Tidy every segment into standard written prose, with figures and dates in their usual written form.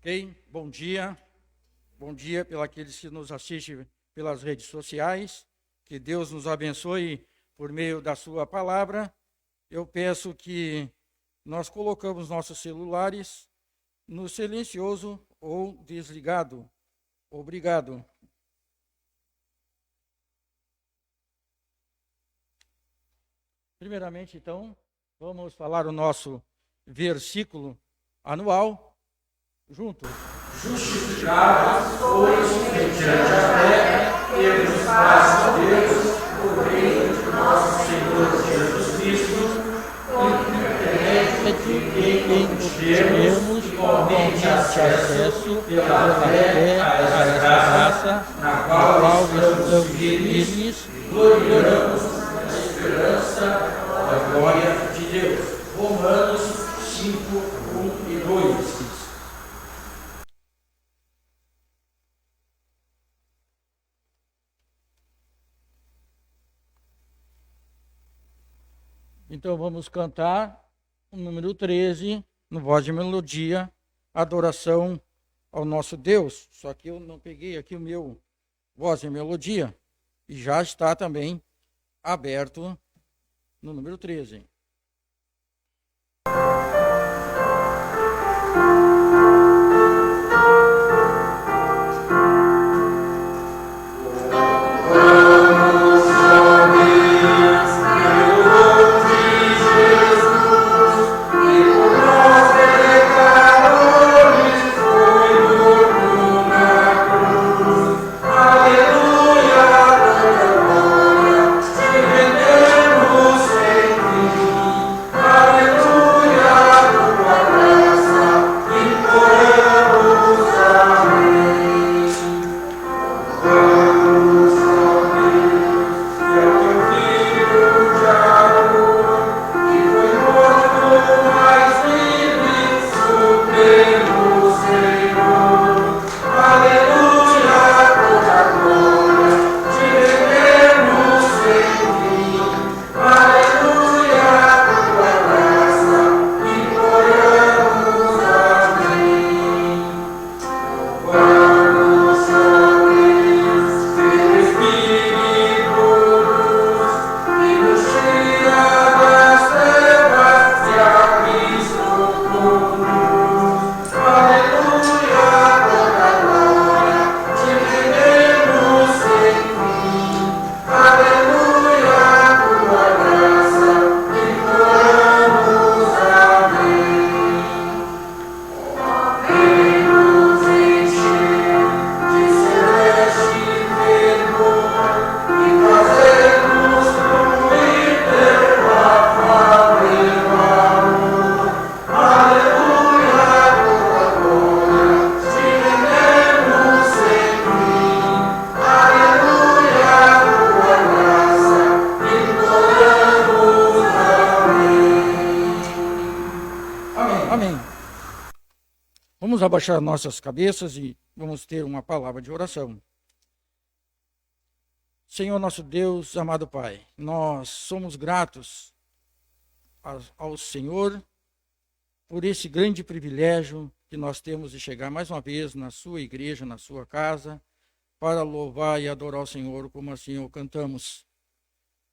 Ok? Bom dia. Bom dia para aqueles que nos assistem pelas redes sociais. Que Deus nos abençoe por meio da sua palavra. Eu peço que nós colocamos nossos celulares no silencioso ou desligado. Obrigado. Primeiramente, então, vamos falar o nosso versículo anual juntos. Justificados, pois, mediante a fé, temos paz com Deus, por meio de nosso Senhor Jesus Cristo, por intermédio de quem temos igualmente acesso pela fé a essa graça, na qual estamos firmes, gloriamos na esperança da glória de Deus. Romanos 5, 1 e 2. Então vamos cantar o número 13, no Voz de Melodia, adoração ao nosso Deus. Só que eu não peguei aqui o meu Voz de Melodia e já está também aberto no número 13. Vamos abaixar nossas cabeças e vamos ter uma palavra de oração. Senhor nosso Deus, amado Pai, nós somos gratos ao Senhor por esse grande privilégio que nós temos de chegar mais uma vez na sua igreja, na sua casa, para louvar e adorar o Senhor, como assim o cantamos.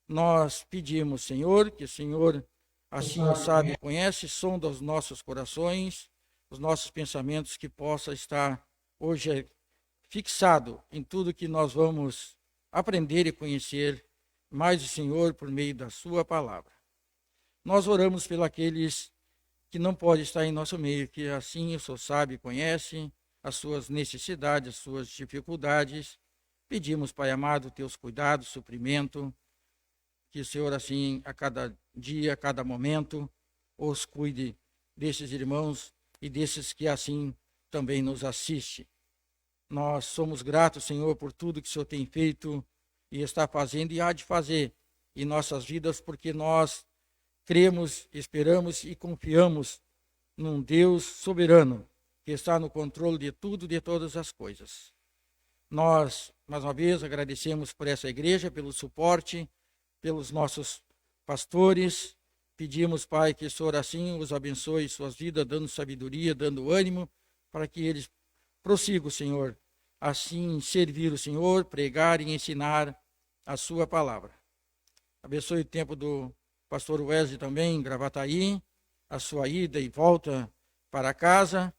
Nós pedimos, Senhor, que o Senhor assim sabe, conhece, sonda os nossos corações, os nossos pensamentos, que possa estar hoje fixado em tudo que nós vamos aprender e conhecer mais o Senhor por meio da sua palavra. Nós oramos pelos aqueles que não podem estar em nosso meio, que assim o Senhor sabe e conhece as suas necessidades, as suas dificuldades. Pedimos, Pai amado, teus cuidados, suprimento, que o Senhor assim a cada dia, a cada momento, os cuide desses irmãos e desses que assim também nos assistem. Nós somos gratos, Senhor, por tudo que o Senhor tem feito e está fazendo e há de fazer em nossas vidas, porque nós cremos, esperamos e confiamos num Deus soberano, que está no controle de tudo, de todas as coisas. Nós, mais uma vez, agradecemos por essa igreja, pelo suporte, pelos nossos pastores. Pedimos, Pai, que o Senhor assim os abençoe suas vidas, dando sabedoria, dando ânimo, para que eles prossigam, Senhor, assim servir o Senhor, pregar e ensinar a sua palavra. Abençoe o tempo do pastor Wesley também, em Gravataí, a sua ida e volta para casa.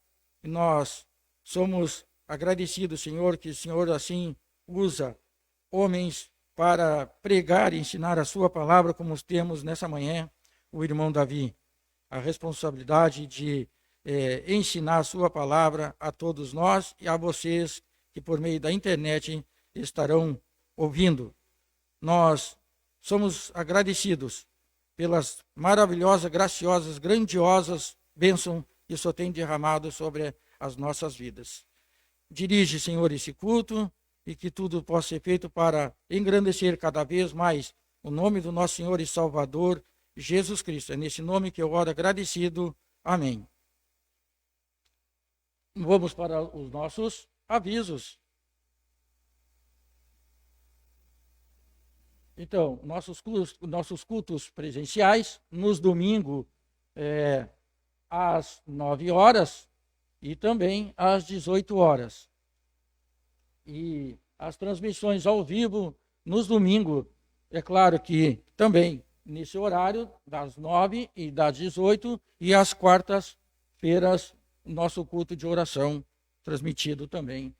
E nós somos agradecidos, Senhor, que o Senhor assim usa homens para pregar e ensinar a sua palavra, como temos nessa manhã o irmão Davi. A responsabilidade de ensinar a sua palavra a todos nós e a vocês que por meio da internet estarão ouvindo. Nós somos agradecidos pelas maravilhosas, graciosas, grandiosas bênçãos que o Senhor tem derramado sobre as nossas vidas. Dirige, Senhor, esse culto e que tudo possa ser feito para engrandecer cada vez mais o nome do nosso Senhor e Salvador, Jesus Cristo. É nesse nome que eu oro agradecido. Amém. Vamos para os nossos avisos. Então, nossos cultos presenciais, nos domingos, às 9 horas e também às 18 horas. E as transmissões ao vivo, nos domingos, é claro que também nesse horário, das 9 e das 18, e às quartas-feiras, nosso culto de oração, transmitido também.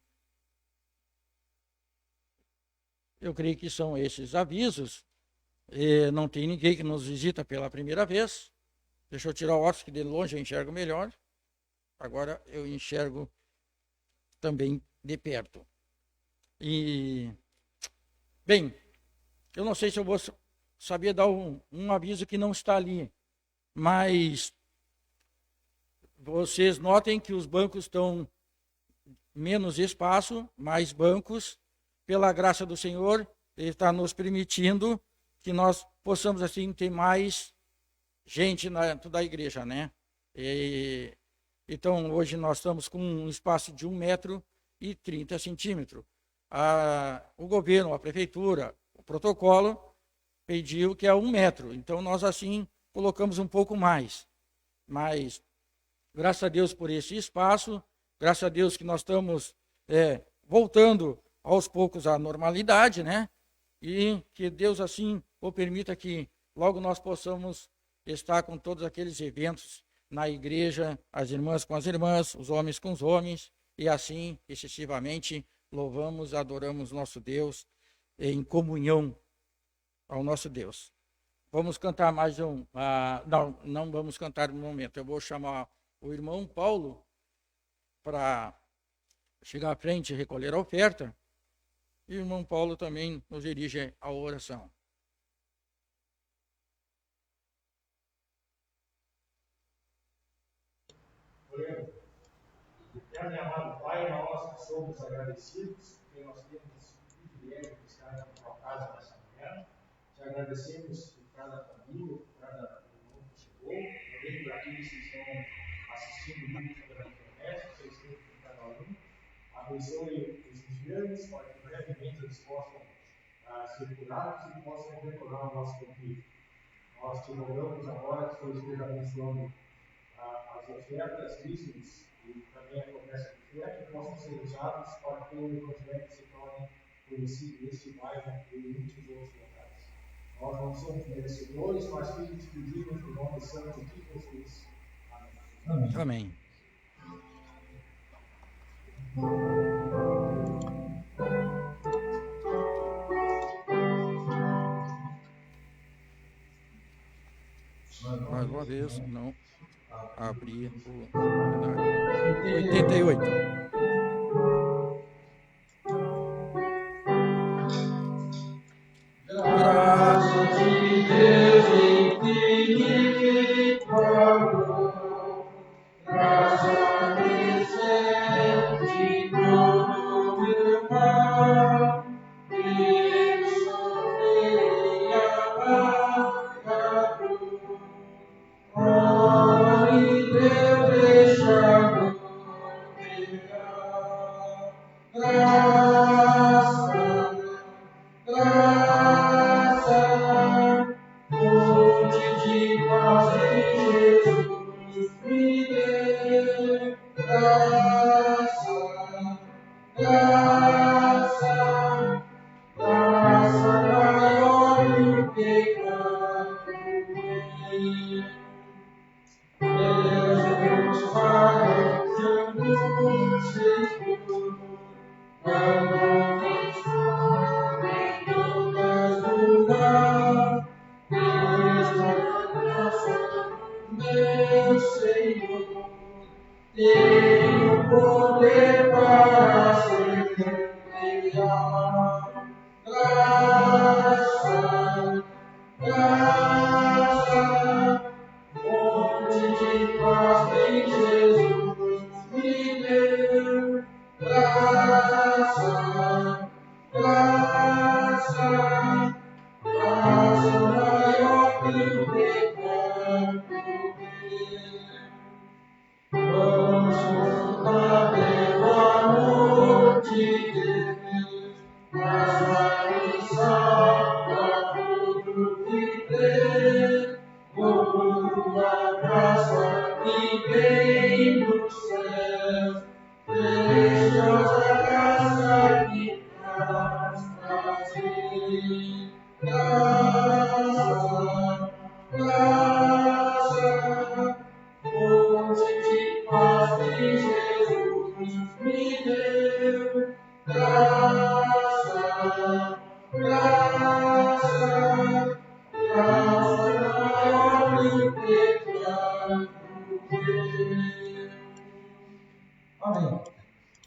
Eu creio que são esses avisos. Não tem ninguém que nos visita pela primeira vez. Deixa eu tirar o óculos, que de longe eu enxergo melhor. Agora eu enxergo também de perto. E, bem, eu não sei se eu vou saber dar um aviso que não está ali, mas vocês notem que os bancos estão menos espaço, mais bancos. Pela graça do Senhor, Ele está nos permitindo que nós possamos, assim, ter mais gente dentro da igreja, né? Então, hoje nós estamos com um espaço de 1,30 m. O governo, a prefeitura, o protocolo pediu que é 1 metro. Então, nós, assim, colocamos um pouco mais. Mas, graças a Deus por esse espaço, graças a Deus que nós estamos voltando aos poucos à normalidade, né? E que Deus assim o permita que logo nós possamos estar com todos aqueles eventos na igreja, as irmãs com as irmãs, os homens com os homens, e assim, excessivamente, louvamos, adoramos nosso Deus em comunhão ao nosso Deus. Vamos cantar mais um... não vamos cantar no momento. Eu vou chamar o irmão Paulo para chegar à frente e recolher a oferta. E o irmão Paulo também nos dirige à oração. Eterno e amado Pai, nós somos agradecidos porque nós temos o privilégio de estar na tua casa nessa manhã. Te agradecemos por cada família, por cada irmão que chegou, também por aqueles que estão assistindo o vídeo pela internet, que vocês têm com cada um. Abençoe os enfermos para que brevemente eles possam ser curados e possam retornar ao nosso convívio. Nós te rogamos agora que o Senhor esteja abençoando as ofertas, dízimos e também a promessa de fé, que possam ser usados para que o Evangelho se torne conhecido neste bairro e em muitos outros locais. Nós não somos merecedores, mas filhos pedimos no nome santo de Jesus. Amém. Amém. Mais uma vez, não abrir o 88. Graça de Deus infinito amor, graça presente todo meu mal, que sofrei amargado. Ore Deus deixa-me pegar, graça, fonte de paz em Jesus me dê, graça.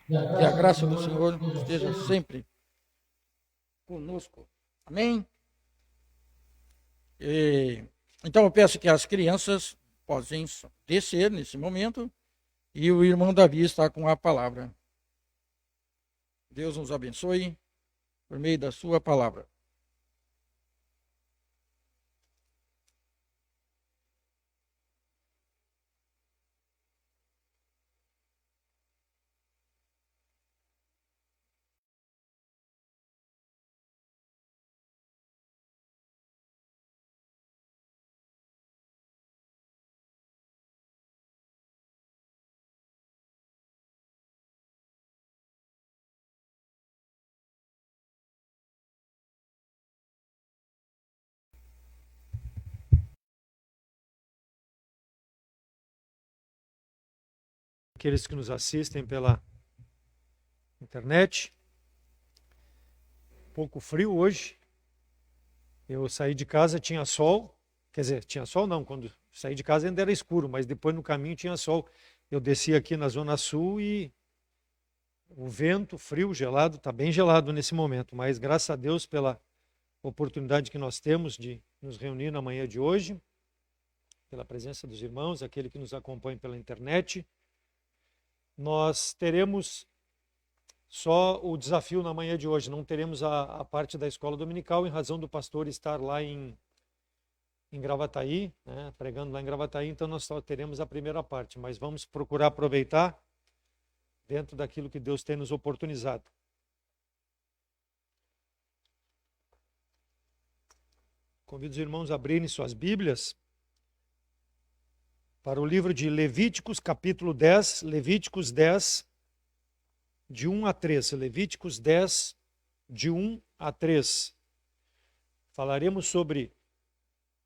Que a graça do Senhor esteja sempre conosco. Amém? Então eu peço que as crianças possam descer nesse momento e o irmão Davi está com a palavra. Deus nos abençoe por meio da sua palavra. Aqueles que nos assistem pela internet. Um pouco frio hoje. Eu saí de casa, tinha sol. Quer dizer, tinha sol não, quando saí de casa ainda era escuro, mas depois no caminho tinha sol. Eu desci aqui na Zona Sul e o vento, frio, gelado, está bem gelado nesse momento. Mas graças a Deus pela oportunidade que nós temos de nos reunir na manhã de hoje, pela presença dos irmãos, aquele que nos acompanha pela internet. Nós teremos só o desafio na manhã de hoje, não teremos a parte da escola dominical, em razão do pastor estar lá em Gravataí, né, pregando lá em Gravataí, então nós só teremos a primeira parte, mas vamos procurar aproveitar dentro daquilo que Deus tem nos oportunizado. Convido os irmãos a abrirem suas Bíblias para o livro de Levíticos, capítulo 10, Levíticos 10, de 1 a 3. Levíticos 10, de 1 a 3. Falaremos sobre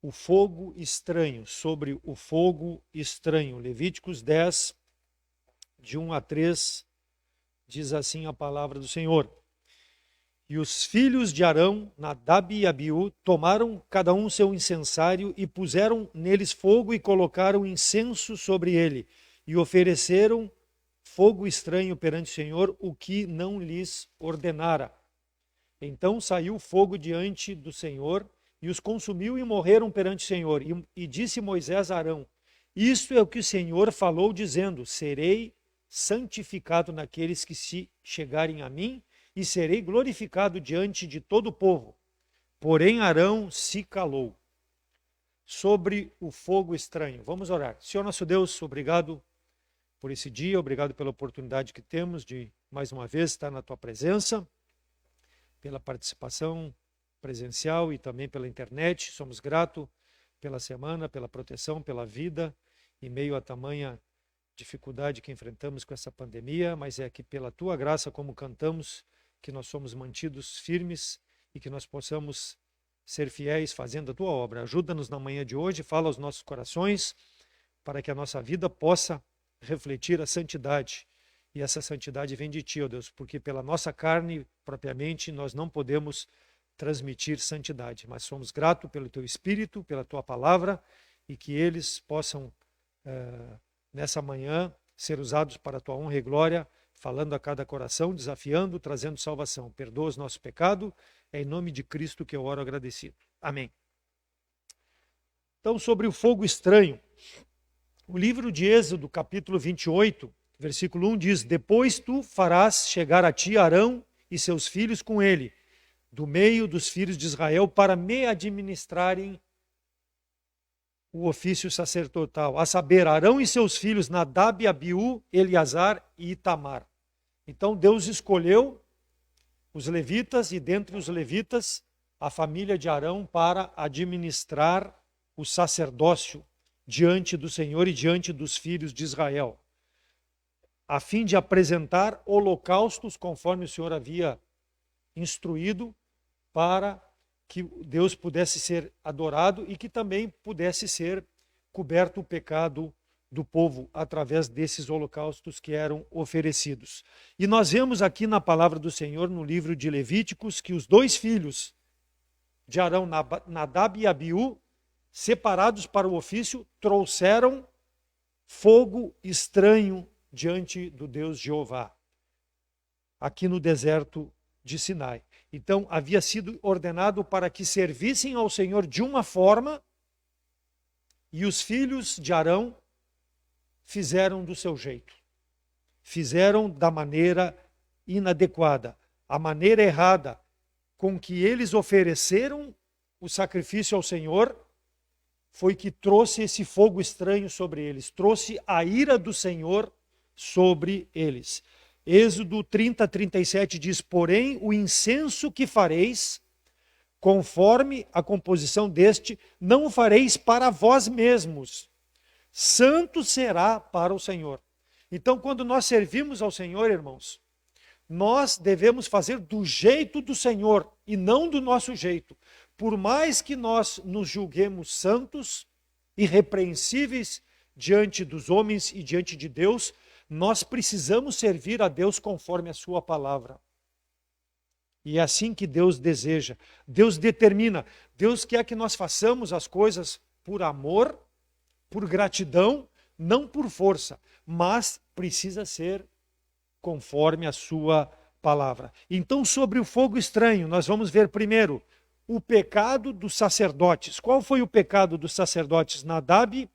o fogo estranho, sobre o fogo estranho. Levíticos 10, de 1 a 3, diz assim a palavra do Senhor. E os filhos de Arão, Nadab e Abiú, tomaram cada um seu incensário e puseram neles fogo e colocaram incenso sobre ele. E ofereceram fogo estranho perante o Senhor, o que não lhes ordenara. Então saiu fogo diante do Senhor e os consumiu e morreram perante o Senhor. E disse Moisés a Arão, isto é o que o Senhor falou, dizendo, serei santificado naqueles que se chegarem a mim, e serei glorificado diante de todo o povo. Porém Arão se calou. Sobre o fogo estranho. Vamos orar. Senhor nosso Deus, obrigado por esse dia, obrigado pela oportunidade que temos de, mais uma vez, estar na Tua presença, pela participação presencial e também pela internet. Somos gratos pela semana, pela proteção, pela vida, em meio a tamanha dificuldade que enfrentamos com essa pandemia, mas é que pela Tua graça, como cantamos, que nós somos mantidos firmes e que nós possamos ser fiéis fazendo a Tua obra. Ajuda-nos na manhã de hoje, fala aos nossos corações, para que a nossa vida possa refletir a santidade. E essa santidade vem de Ti, ó Deus, porque pela nossa carne, propriamente, nós não podemos transmitir santidade, mas somos gratos pelo Teu Espírito, pela Tua palavra, e que eles possam, nessa manhã, ser usados para a tua honra e glória, falando a cada coração, desafiando, trazendo salvação. Perdoa os nossos pecados, é em nome de Cristo que eu oro agradecido. Amém. Então, sobre o fogo estranho, o livro de Êxodo, capítulo 28, versículo 1 diz: depois tu farás chegar a ti Arão e seus filhos com ele, do meio dos filhos de Israel, para me administrarem o ofício sacerdotal, a saber, Arão e seus filhos, Nadab, Abiú, Eleazar e Itamar. Então Deus escolheu os levitas, e dentre os levitas, a família de Arão, para administrar o sacerdócio diante do Senhor e diante dos filhos de Israel, a fim de apresentar holocaustos, conforme o Senhor havia instruído, para que Deus pudesse ser adorado e que também pudesse ser coberto o pecado do povo através desses holocaustos que eram oferecidos. E nós vemos aqui na palavra do Senhor, no livro de Levíticos, que os dois filhos de Arão, Nadab e Abiú, separados para o ofício, trouxeram fogo estranho diante do Deus Jeová, aqui no deserto de Sinai. Então, havia sido ordenado para que servissem ao Senhor de uma forma, e os filhos de Arão fizeram do seu jeito. Fizeram da maneira inadequada, a maneira errada com que eles ofereceram o sacrifício ao Senhor, foi que trouxe esse fogo estranho sobre eles, trouxe a ira do Senhor sobre eles. Êxodo 30, 37 diz: porém, o incenso que fareis, conforme a composição deste, não o fareis para vós mesmos, santo será para o Senhor. Então, quando nós servimos ao Senhor, irmãos, nós devemos fazer do jeito do Senhor e não do nosso jeito. Por mais que nós nos julguemos santos, irrepreensíveis diante dos homens e diante de Deus, nós precisamos servir a Deus conforme a sua palavra. E é assim que Deus deseja. Deus determina. Deus quer que nós façamos as coisas por amor, por gratidão, não por força, mas precisa ser conforme a sua palavra. Então, sobre o fogo estranho, nós vamos ver primeiro o pecado dos sacerdotes. Qual foi o pecado dos sacerdotes? Nadab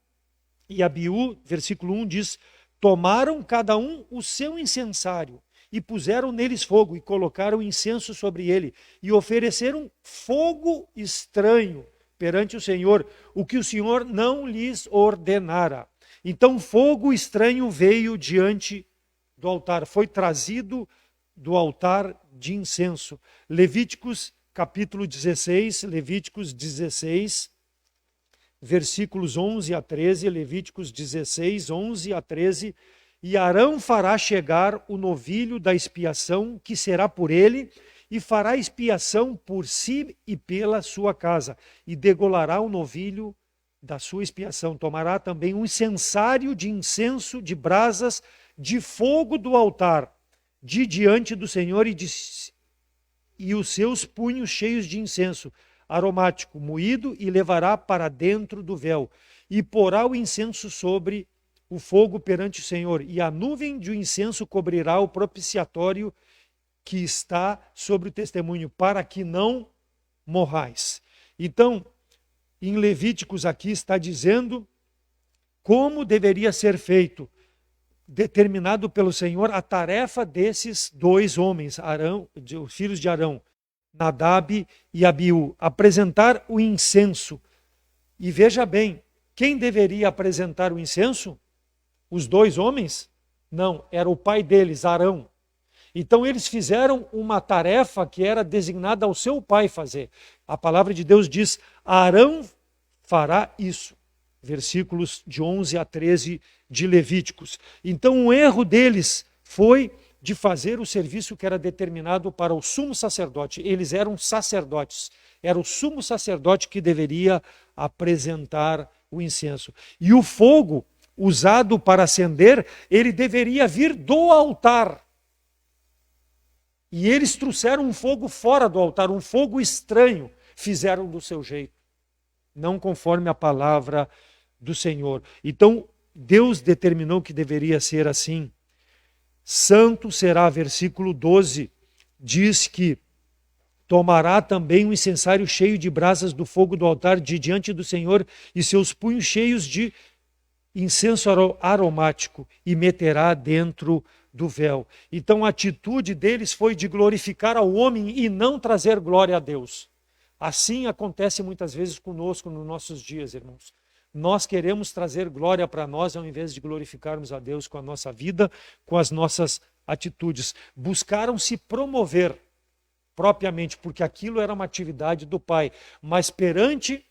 e Abiú, versículo 1 diz: tomaram cada um o seu incensário e puseram neles fogo e colocaram incenso sobre ele e ofereceram fogo estranho perante o Senhor, o que o Senhor não lhes ordenara. Então fogo estranho veio diante do altar, foi trazido do altar de incenso. Levíticos capítulo 16, Levíticos 16, versículos 11 a 13, Levíticos 16, 11 a 13. E Arão fará chegar o novilho da expiação, que será por ele, e fará expiação por si e pela sua casa, e degolará o novilho da sua expiação. Tomará também um incensário de incenso, de brasas, de fogo do altar, de diante do Senhor, e os seus punhos cheios de incenso aromático, moído, e levará para dentro do véu, e porá o incenso sobre o fogo perante o Senhor, e a nuvem de incenso cobrirá o propiciatório que está sobre o testemunho, para que não morrais. Então, em Levíticos aqui está dizendo como deveria ser feito, determinado pelo Senhor, a tarefa desses dois homens, Arão, os filhos de Arão, Nadab e Abiú, apresentar o incenso. E veja bem, quem deveria apresentar o incenso? Os dois homens? Não, era o pai deles, Arão. Então eles fizeram uma tarefa que era designada ao seu pai fazer. A palavra de Deus diz: Arão fará isso. Versículos de 11 a 13 de Levíticos. Então o erro deles foi de fazer o serviço que era determinado para o sumo sacerdote. Eles eram sacerdotes. Era o sumo sacerdote que deveria apresentar o incenso. E o fogo usado para acender, ele deveria vir do altar. E eles trouxeram um fogo fora do altar, um fogo estranho. Fizeram do seu jeito, não conforme a palavra do Senhor. Então, Deus determinou que deveria ser assim. Santo será, versículo 12, diz que tomará também um incensário cheio de brasas do fogo do altar de diante do Senhor e seus punhos cheios de incenso aromático e meterá dentro do véu. Então a atitude deles foi de glorificar ao homem e não trazer glória a Deus. Assim acontece muitas vezes conosco nos nossos dias, irmãos. Nós queremos trazer glória para nós ao invés de glorificarmos a Deus com a nossa vida, com as nossas atitudes. Buscaram se promover propriamente, porque aquilo era uma atividade do Pai. Mas perante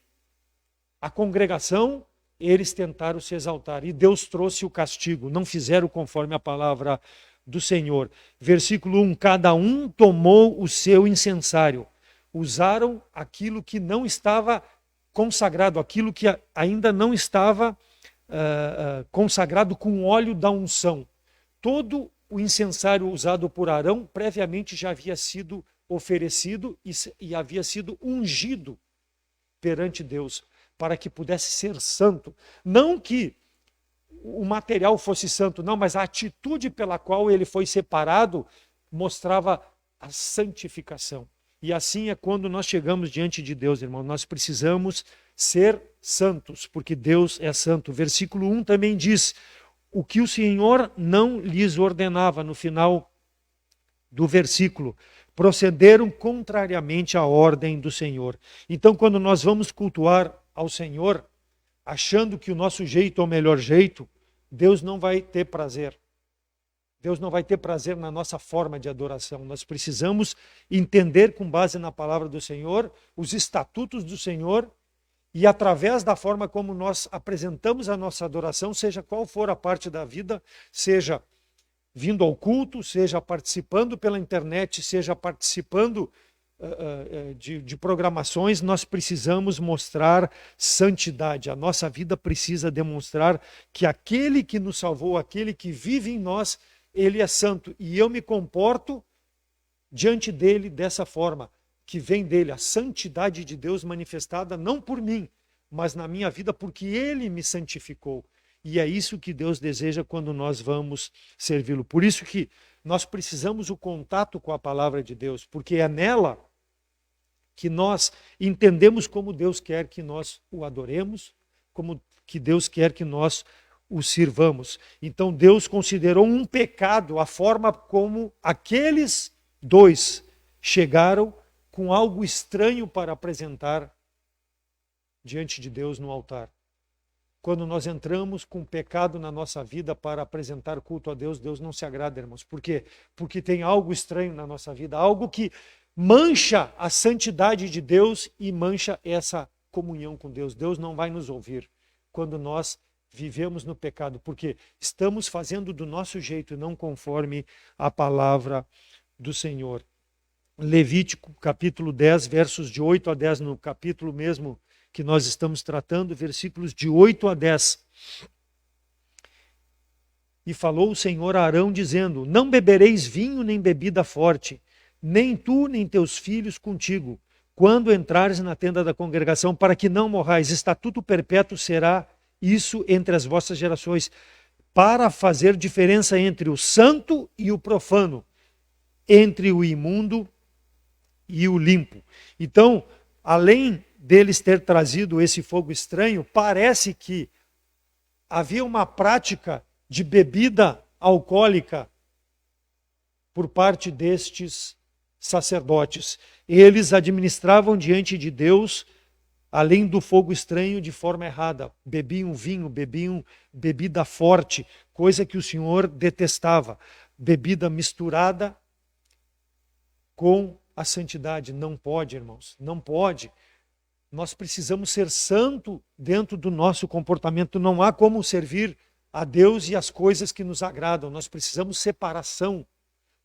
a congregação, eles tentaram se exaltar. E Deus trouxe o castigo. Não fizeram conforme a palavra do Senhor. Versículo 1. Cada um tomou o seu incensário. Usaram aquilo que não estava consagrado, aquilo que ainda não estava consagrado com óleo da unção. Todo o incensário usado por Arão previamente já havia sido oferecido e havia sido ungido perante Deus, para que pudesse ser santo. Não que o material fosse santo, não, mas a atitude pela qual ele foi separado mostrava a santificação. E assim é quando nós chegamos diante de Deus, irmão. Nós precisamos ser santos, porque Deus é santo. Versículo 1 também diz: o que o Senhor não lhes ordenava, no final do versículo, procederam contrariamente à ordem do Senhor. Então, quando nós vamos cultuar ao Senhor, achando que o nosso jeito é o melhor jeito, Deus não vai ter prazer. Deus não vai ter prazer na nossa forma de adoração. Nós precisamos entender, com base na palavra do Senhor, os estatutos do Senhor, e através da forma como nós apresentamos a nossa adoração, seja qual for a parte da vida, seja vindo ao culto, seja participando pela internet, seja participando de programações, nós precisamos mostrar santidade. A nossa vida precisa demonstrar que aquele que nos salvou, aquele que vive em nós, ele é santo. E eu me comporto diante dele dessa forma, que vem dele, a santidade de Deus manifestada não por mim, mas na minha vida, porque ele me santificou. E é isso que Deus deseja quando nós vamos servi-lo. Por isso que nós precisamos o contato com a palavra de Deus, porque é nela que nós entendemos como Deus quer que nós o adoremos, como que Deus quer que nós o sirvamos. Então Deus considerou um pecado a forma como aqueles dois chegaram com algo estranho para apresentar diante de Deus no altar. Quando nós entramos com pecado na nossa vida para apresentar culto a Deus, Deus não se agrada, irmãos. Por quê? Porque tem algo estranho na nossa vida, algo que mancha a santidade de Deus e mancha essa comunhão com Deus. Deus não vai nos ouvir quando nós vivemos no pecado, porque estamos fazendo do nosso jeito, não conforme a palavra do Senhor. Levítico, capítulo 10, versos de 8 a 10, no capítulo mesmo que nós estamos tratando, versículos de 8 a 10. E falou o Senhor a Arão, dizendo: não bebereis vinho nem bebida forte, nem tu nem teus filhos contigo, quando entrares na tenda da congregação, para que não morrais. Estatuto perpétuo será isso entre as vossas gerações, para fazer diferença entre o santo e o profano, entre o imundo e o limpo. Então, além deles ter trazido esse fogo estranho, parece que havia uma prática de bebida alcoólica por parte destes sacerdotes. Eles administravam diante de Deus, além do fogo estranho, de forma errada. Bebiam vinho, bebiam bebida forte, coisa que o Senhor detestava. Bebida misturada com a santidade. Não pode, irmãos, não pode. Nós precisamos ser santo dentro do nosso comportamento. Não há como servir a Deus e as coisas que nos agradam. Nós precisamos separação.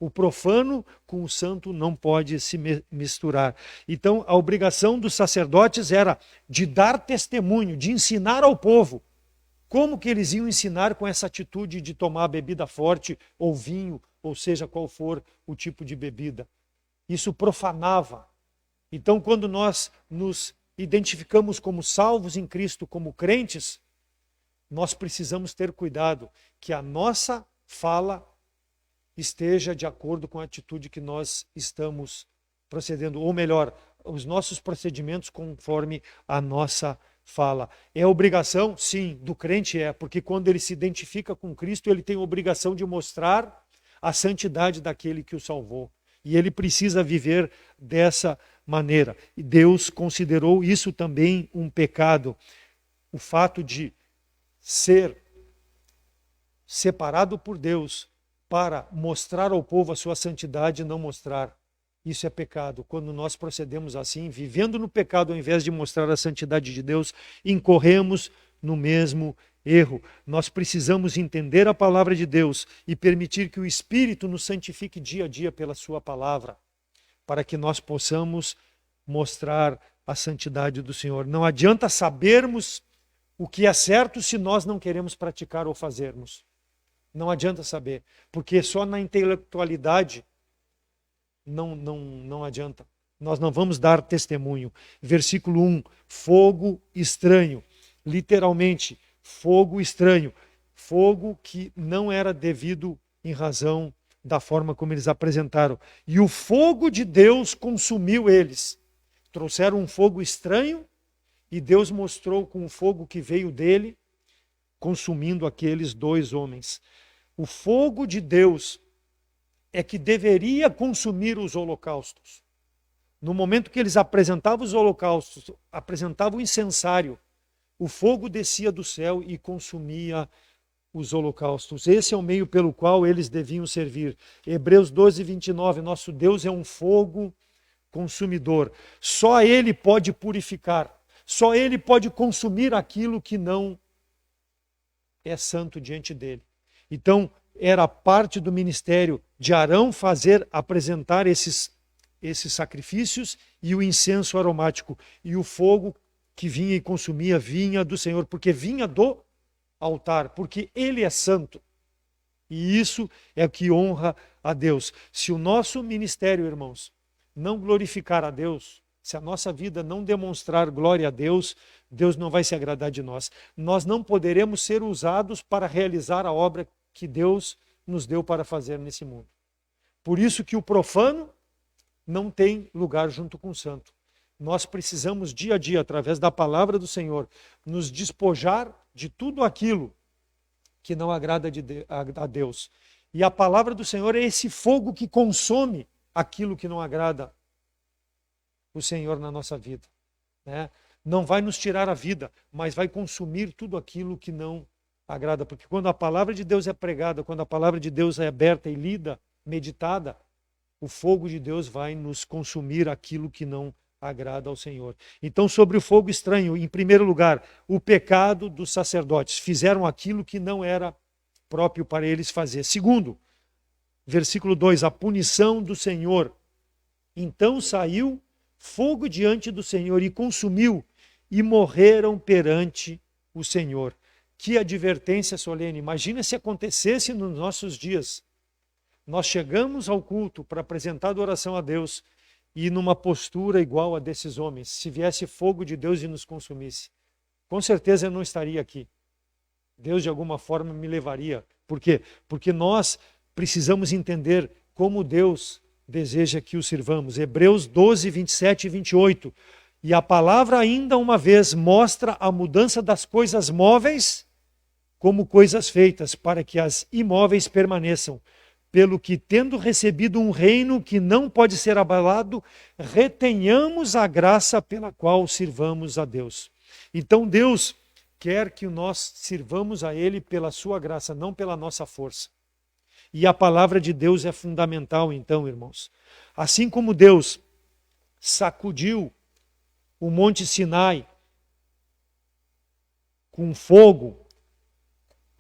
O profano com o santo não pode se misturar. Então, a obrigação dos sacerdotes era de dar testemunho, de ensinar ao povo. Como que eles iam ensinar com essa atitude de tomar bebida forte ou vinho, ou seja, qual for o tipo de bebida? Isso profanava. Então, quando nós nos identificamos como salvos em Cristo, como crentes, nós precisamos ter cuidado que a nossa fala esteja de acordo com a atitude que nós estamos procedendo, ou melhor, os nossos procedimentos conforme a nossa fala. É obrigação? Sim, do crente é, porque quando ele se identifica com Cristo, ele tem a obrigação de mostrar a santidade daquele que o salvou. E ele precisa viver dessa maneira. E Deus considerou isso também um pecado. O fato de ser separado por Deus para mostrar ao povo a sua santidade e não mostrar. Isso é pecado. Quando nós procedemos assim, vivendo no pecado ao invés de mostrar a santidade de Deus, incorremos no mesmo erro. Nós precisamos entender a palavra de Deus e permitir que o Espírito nos santifique dia a dia pela sua palavra, para que nós possamos mostrar a santidade do Senhor. Não adianta sabermos o que é certo se nós não queremos praticar ou fazermos. Não adianta saber, porque só na intelectualidade não adianta. Nós não vamos dar testemunho. Versículo 1, fogo estranho. Literalmente, fogo estranho. Fogo que não era devido em razão da forma como eles apresentaram. E o fogo de Deus consumiu eles. Trouxeram um fogo estranho e Deus mostrou com o fogo que veio dele, consumindo aqueles dois homens. O fogo de Deus é que deveria consumir os holocaustos. No momento que eles apresentavam os holocaustos, apresentavam o incensário, o fogo descia do céu e consumia os holocaustos. Esse é o meio pelo qual eles deviam servir. Hebreus 12, 29, nosso Deus é um fogo consumidor. Só Ele pode purificar. Só Ele pode consumir aquilo que não é santo diante dele. Então, era parte do ministério de Arão apresentar esses sacrifícios e o incenso aromático. E o fogo que vinha e consumia vinha do Senhor, porque vinha do altar, porque Ele é santo. E isso é o que honra a Deus. Se o nosso ministério, irmãos, não glorificar a Deus, se a nossa vida não demonstrar glória a Deus, Deus não vai se agradar de nós. Nós não poderemos ser usados para realizar a obra que Deus nos deu para fazer nesse mundo. Por isso que o profano não tem lugar junto com o santo. Nós precisamos dia a dia, através da palavra do Senhor, nos despojar de tudo aquilo que não agrada a Deus. E a palavra do Senhor é esse fogo que consome aquilo que não agrada o Senhor na nossa vida, né? Não vai nos tirar a vida, mas vai consumir tudo aquilo que não agrada, porque quando a palavra de Deus é pregada, quando a palavra de Deus é aberta e lida, meditada, o fogo de Deus vai nos consumir aquilo que não agrada ao Senhor. Então, sobre o fogo estranho, em primeiro lugar, o pecado dos sacerdotes. Fizeram aquilo que não era próprio para eles fazer. Segundo, versículo 2, a punição do Senhor. Então saiu fogo diante do Senhor e consumiu, e morreram perante o Senhor. Que advertência solene. Imagina se acontecesse nos nossos dias. Nós chegamos ao culto para apresentar adoração a Deus e numa postura igual a desses homens. Se viesse fogo de Deus e nos consumisse, com certeza eu não estaria aqui. Deus de alguma forma me levaria. Por quê? Porque nós precisamos entender como Deus deseja que o sirvamos. Hebreus 12, 27 e 28. E a palavra ainda uma vez mostra a mudança das coisas móveis como coisas feitas, para que as imóveis permaneçam. Pelo que, tendo recebido um reino que não pode ser abalado, retenhamos a graça pela qual sirvamos a Deus. Então Deus quer que nós sirvamos a Ele pela sua graça, não pela nossa força. E a palavra de Deus é fundamental, então, irmãos. Assim como Deus sacudiu o Monte Sinai com fogo,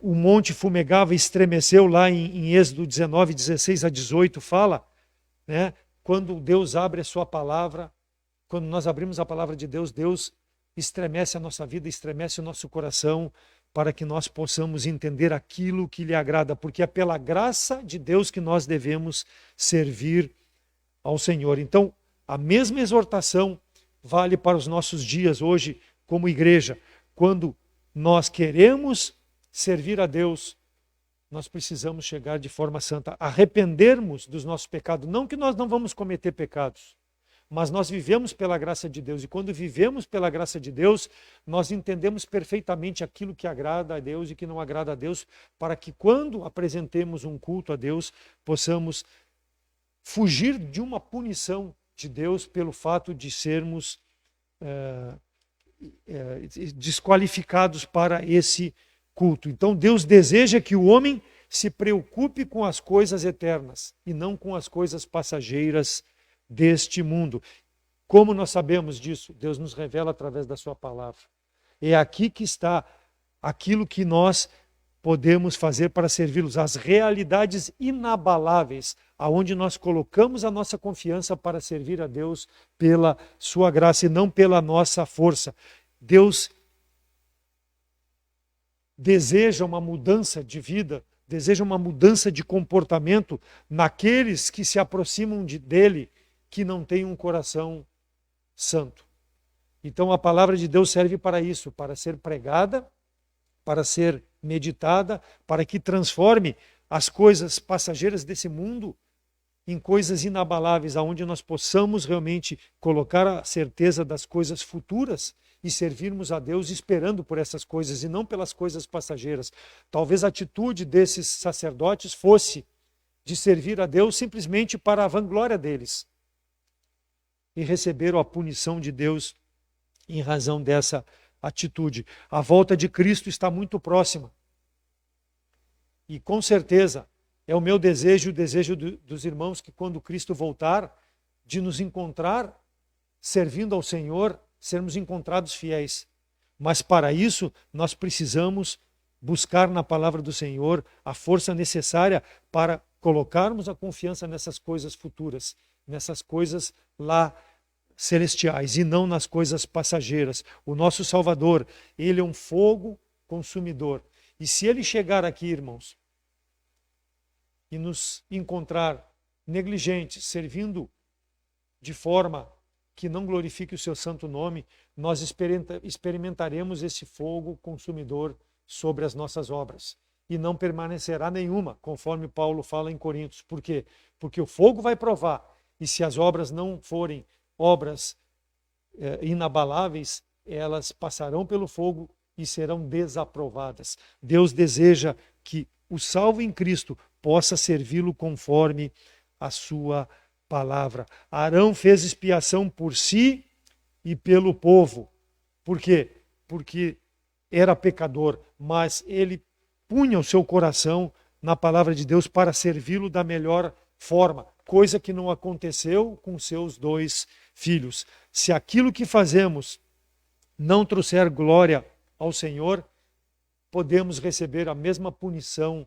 o monte fumegava e estremeceu lá em Êxodo 19, 16 a 18, fala, né? Quando Deus abre a sua palavra, quando nós abrimos a palavra de Deus, Deus estremece a nossa vida, estremece o nosso coração, para que nós possamos entender aquilo que lhe agrada, porque é pela graça de Deus que nós devemos servir ao Senhor. Então, a mesma exortação vale para os nossos dias hoje como igreja. Quando nós queremos servir a Deus, nós precisamos chegar de forma santa, arrependermos dos nossos pecados. Não que nós não vamos cometer pecados, mas nós vivemos pela graça de Deus. E quando vivemos pela graça de Deus, nós entendemos perfeitamente aquilo que agrada a Deus e que não agrada a Deus, para que quando apresentemos um culto a Deus, possamos fugir de uma punição de Deus pelo fato de sermos desqualificados para esse culto. Então Deus deseja que o homem se preocupe com as coisas eternas e não com as coisas passageiras deste mundo. Como nós sabemos disso? Deus nos revela através da sua palavra. É aqui que está aquilo que nós podemos fazer para servi-los, as realidades inabaláveis, aonde nós colocamos a nossa confiança para servir a Deus pela sua graça e não pela nossa força. Deus deseja uma mudança de vida, deseja uma mudança de comportamento naqueles que se aproximam dele, que não têm um coração santo. Então a palavra de Deus serve para isso, para ser pregada, para ser meditada, para que transforme as coisas passageiras desse mundo em coisas inabaláveis, aonde nós possamos realmente colocar a certeza das coisas futuras e servirmos a Deus esperando por essas coisas e não pelas coisas passageiras. Talvez a atitude desses sacerdotes fosse de servir a Deus simplesmente para a vanglória deles e receberam a punição de Deus em razão dessa atitude. A volta de Cristo está muito próxima. E com certeza é o meu desejo e o desejo dos irmãos que quando Cristo voltar, de nos encontrar servindo ao Senhor, sermos encontrados fiéis. Mas para isso nós precisamos buscar na palavra do Senhor a força necessária para colocarmos a confiança nessas coisas futuras, nessas coisas lá celestiais e não nas coisas passageiras. O nosso Salvador, ele é um fogo consumidor. E se ele chegar aqui, irmãos, e nos encontrar negligentes, servindo de forma que não glorifique o seu santo nome, nós experimentaremos esse fogo consumidor sobre as nossas obras. E não permanecerá nenhuma, conforme Paulo fala em Coríntios. Por quê? Porque o fogo vai provar. E se as obras não forem obras inabaláveis, elas passarão pelo fogo e serão desaprovadas. Deus deseja que o salvo em Cristo possa servi-lo conforme a sua palavra. Arão fez expiação por si e pelo povo. Por quê? Porque era pecador, mas ele punha o seu coração na palavra de Deus para servi-lo da melhor forma, coisa que não aconteceu com seus 2 filhos. Se aquilo que fazemos não trouxer glória ao Senhor, podemos receber a mesma punição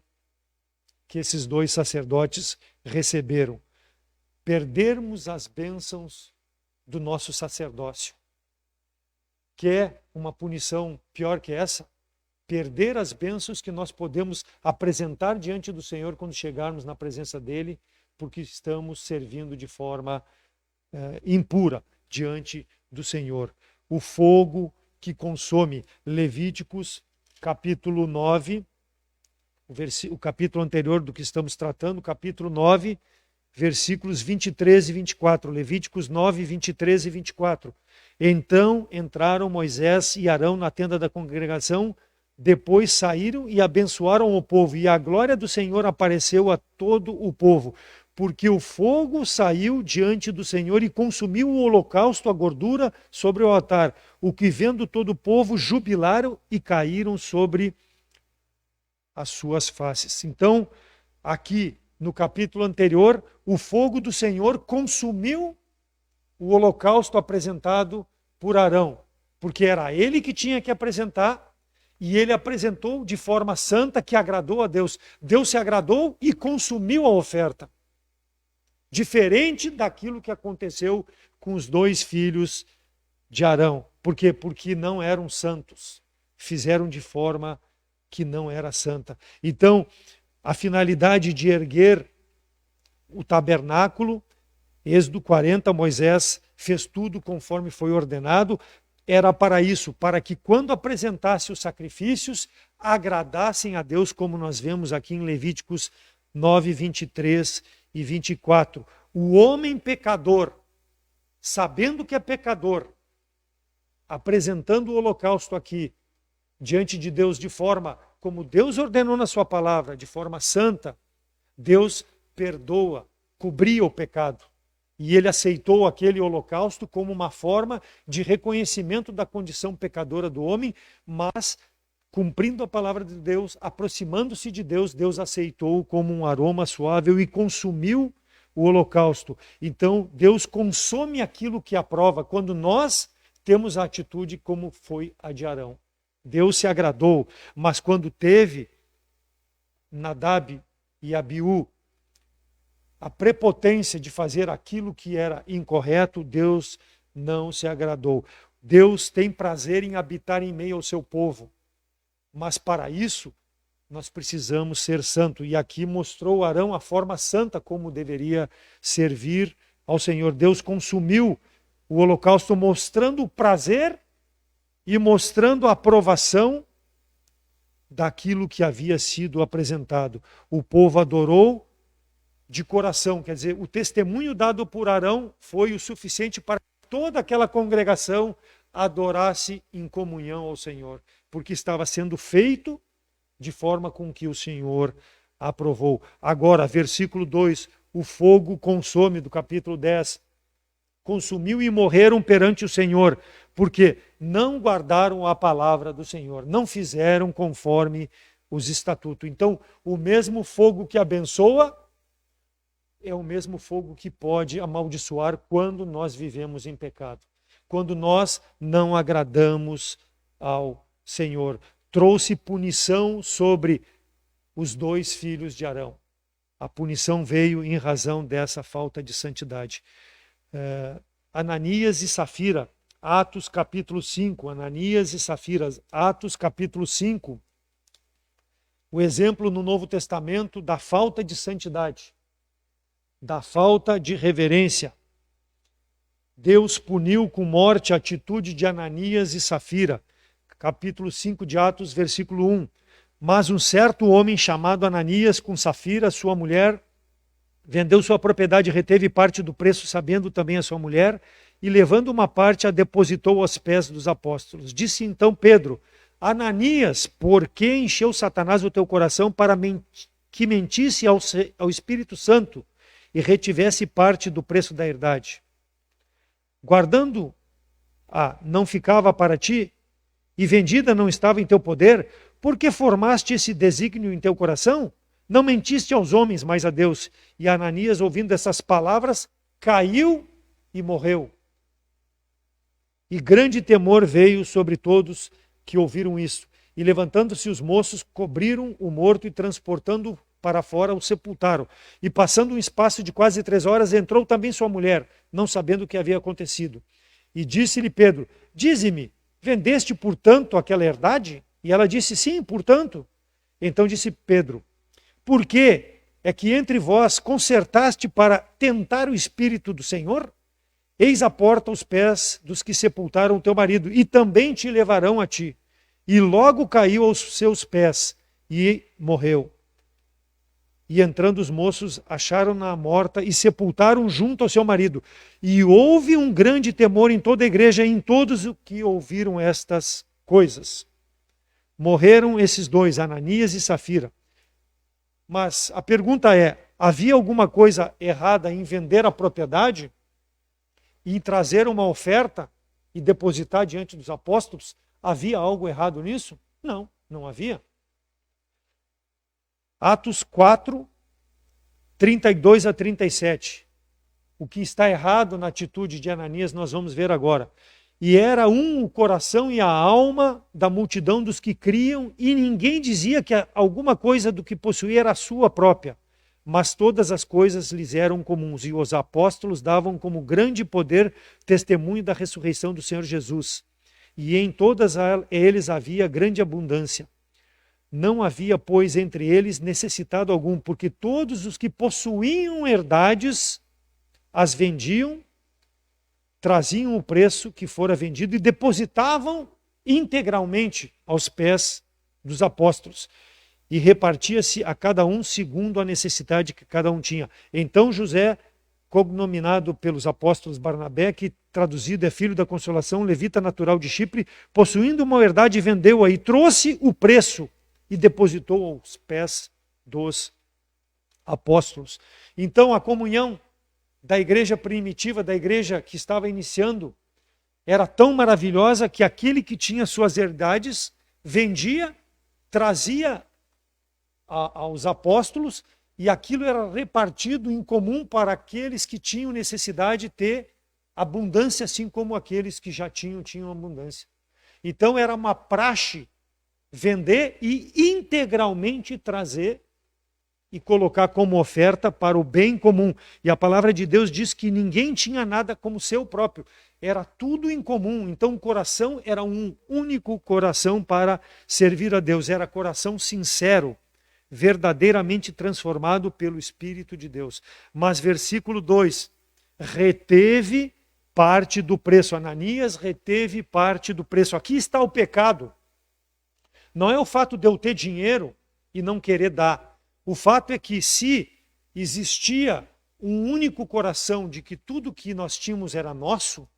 que esses 2 sacerdotes receberam. Perdermos as bênçãos do nosso sacerdócio. Quer uma punição pior que essa? Perder as bênçãos que nós podemos apresentar diante do Senhor quando chegarmos na presença dele, porque estamos servindo de forma impura diante do Senhor. O fogo que consome. Levíticos capítulo 9, o capítulo anterior do que estamos tratando, capítulo 9, versículos 23 e 24. Levíticos 9, 23 e 24. Então entraram Moisés e Arão na tenda da congregação, depois saíram e abençoaram o povo, e a glória do Senhor apareceu a todo o povo, porque o fogo saiu diante do Senhor e consumiu o holocausto, a gordura sobre o altar, o que vendo todo o povo jubilaram e caíram sobre as suas faces. Então, aqui no capítulo anterior, o fogo do Senhor consumiu o holocausto apresentado por Arão, porque era ele que tinha que apresentar, e ele apresentou de forma santa que agradou a Deus. Deus se agradou e consumiu a oferta. Diferente daquilo que aconteceu com os 2 filhos de Arão. Por quê? Porque não eram santos. Fizeram de forma que não era santa. Então, a finalidade de erguer o tabernáculo, Êxodo 40, Moisés fez tudo conforme foi ordenado. era para isso, para que quando apresentasse os sacrifícios, agradassem a Deus, como nós vemos aqui em Levíticos 9, 23 e 24. O homem pecador, sabendo que é pecador, apresentando o holocausto aqui, diante de Deus de forma como Deus ordenou na sua palavra, de forma santa, Deus perdoa, cobria o pecado. E ele aceitou aquele holocausto como uma forma de reconhecimento da condição pecadora do homem, mas cumprindo a palavra de Deus, aproximando-se de Deus, Deus aceitou como um aroma suave e consumiu o holocausto. Então, Deus consome aquilo que aprova quando nós temos a atitude como foi a de Arão. Deus se agradou, mas quando teve Nadab e Abiú a prepotência de fazer aquilo que era incorreto, Deus não se agradou. Deus tem prazer em habitar em meio ao seu povo, mas para isso nós precisamos ser santos. E aqui mostrou Arão a forma santa como deveria servir ao Senhor. Deus consumiu o holocausto mostrando o prazer e mostrando a aprovação daquilo que havia sido apresentado. O povo adorou de coração, quer dizer, o testemunho dado por Arão foi o suficiente para que toda aquela congregação adorasse em comunhão ao Senhor, porque estava sendo feito de forma com que o Senhor aprovou. Agora, versículo 2, o fogo consome, do capítulo 10, consumiu e morreram perante o Senhor, porque não guardaram a palavra do Senhor, não fizeram conforme os estatutos. Então, o mesmo fogo que abençoa é o mesmo fogo que pode amaldiçoar quando nós vivemos em pecado, quando nós não agradamos ao Senhor. Trouxe punição sobre os 2 filhos de Arão. A punição veio em razão dessa falta de santidade. Ananias e Safira, Atos capítulo 5, Ananias e Safira, Atos capítulo 5, o exemplo no Novo Testamento da falta de santidade, da falta de reverência. Deus puniu com morte a atitude de Ananias e Safira, capítulo 5 de Atos, versículo 1. Mas um certo homem chamado Ananias, com Safira, sua mulher, vendeu sua propriedade e reteve parte do preço, sabendo também a sua mulher, e levando uma parte a depositou aos pés dos apóstolos. Disse então Pedro: Ananias, por que encheu Satanás o teu coração para que mentisse ao Espírito Santo e retivesse parte do preço da herdade? Guardando não ficava para ti, e vendida não estava em teu poder, por que formaste esse desígnio em teu coração? Não mentiste aos homens, mas a Deus. E Ananias, ouvindo essas palavras, caiu e morreu. E grande temor veio sobre todos que ouviram isso. E levantando-se os moços, cobriram o morto e transportando-o para fora, o sepultaram. E passando um espaço de quase 3 horas, entrou também sua mulher, não sabendo o que havia acontecido. E disse-lhe Pedro: dize-me, vendeste, portanto, aquela herdade? E ela disse: sim, portanto. Então disse Pedro: por que é que entre vós concertaste para tentar o Espírito do Senhor? Eis a porta aos pés dos que sepultaram o teu marido, e também te levarão a ti. E logo caiu aos seus pés e morreu. E entrando os moços, acharam-na morta e sepultaram junto ao seu marido. E houve um grande temor em toda a igreja e em todos os que ouviram estas coisas. Morreram esses 2, Ananias e Safira. Mas a pergunta é: havia alguma coisa errada em vender a propriedade e trazer uma oferta e depositar diante dos apóstolos? Havia algo errado nisso? Não, não havia. Atos 4, 32 a 37. O que está errado na atitude de Ananias nós vamos ver agora. E era o coração e a alma da multidão dos que criam, e ninguém dizia que alguma coisa do que possuía era sua própria, mas todas as coisas lhes eram comuns, e os apóstolos davam como grande poder testemunho da ressurreição do Senhor Jesus. E em todas eles havia grande abundância. Não havia, pois, entre eles necessitado algum, porque todos os que possuíam herdades as vendiam traziam o preço que fora vendido e depositavam integralmente aos pés dos apóstolos. E repartia-se a cada um segundo a necessidade que cada um tinha. Então José, cognominado pelos apóstolos Barnabé, que traduzido é filho da consolação, levita natural de Chipre, possuindo uma herdade, vendeu-a e trouxe o preço e depositou aos pés dos apóstolos. Então a comunhão da igreja primitiva, da igreja que estava iniciando, era tão maravilhosa que aquele que tinha suas herdades vendia, trazia aos apóstolos, e aquilo era repartido em comum para aqueles que tinham necessidade de ter abundância, assim como aqueles que já tinham abundância. Então era uma praxe vender e integralmente trazer e colocar como oferta para o bem comum. E a palavra de Deus diz que ninguém tinha nada como seu próprio. Era tudo em comum. Então o coração era um único coração para servir a Deus. Era coração sincero, verdadeiramente transformado pelo Espírito de Deus. Mas versículo 2, reteve parte do preço. Ananias reteve parte do preço. Aqui está o pecado. Não é o fato de eu ter dinheiro e não querer dar. O fato é que se existia um único coração de que tudo que nós tínhamos era nosso,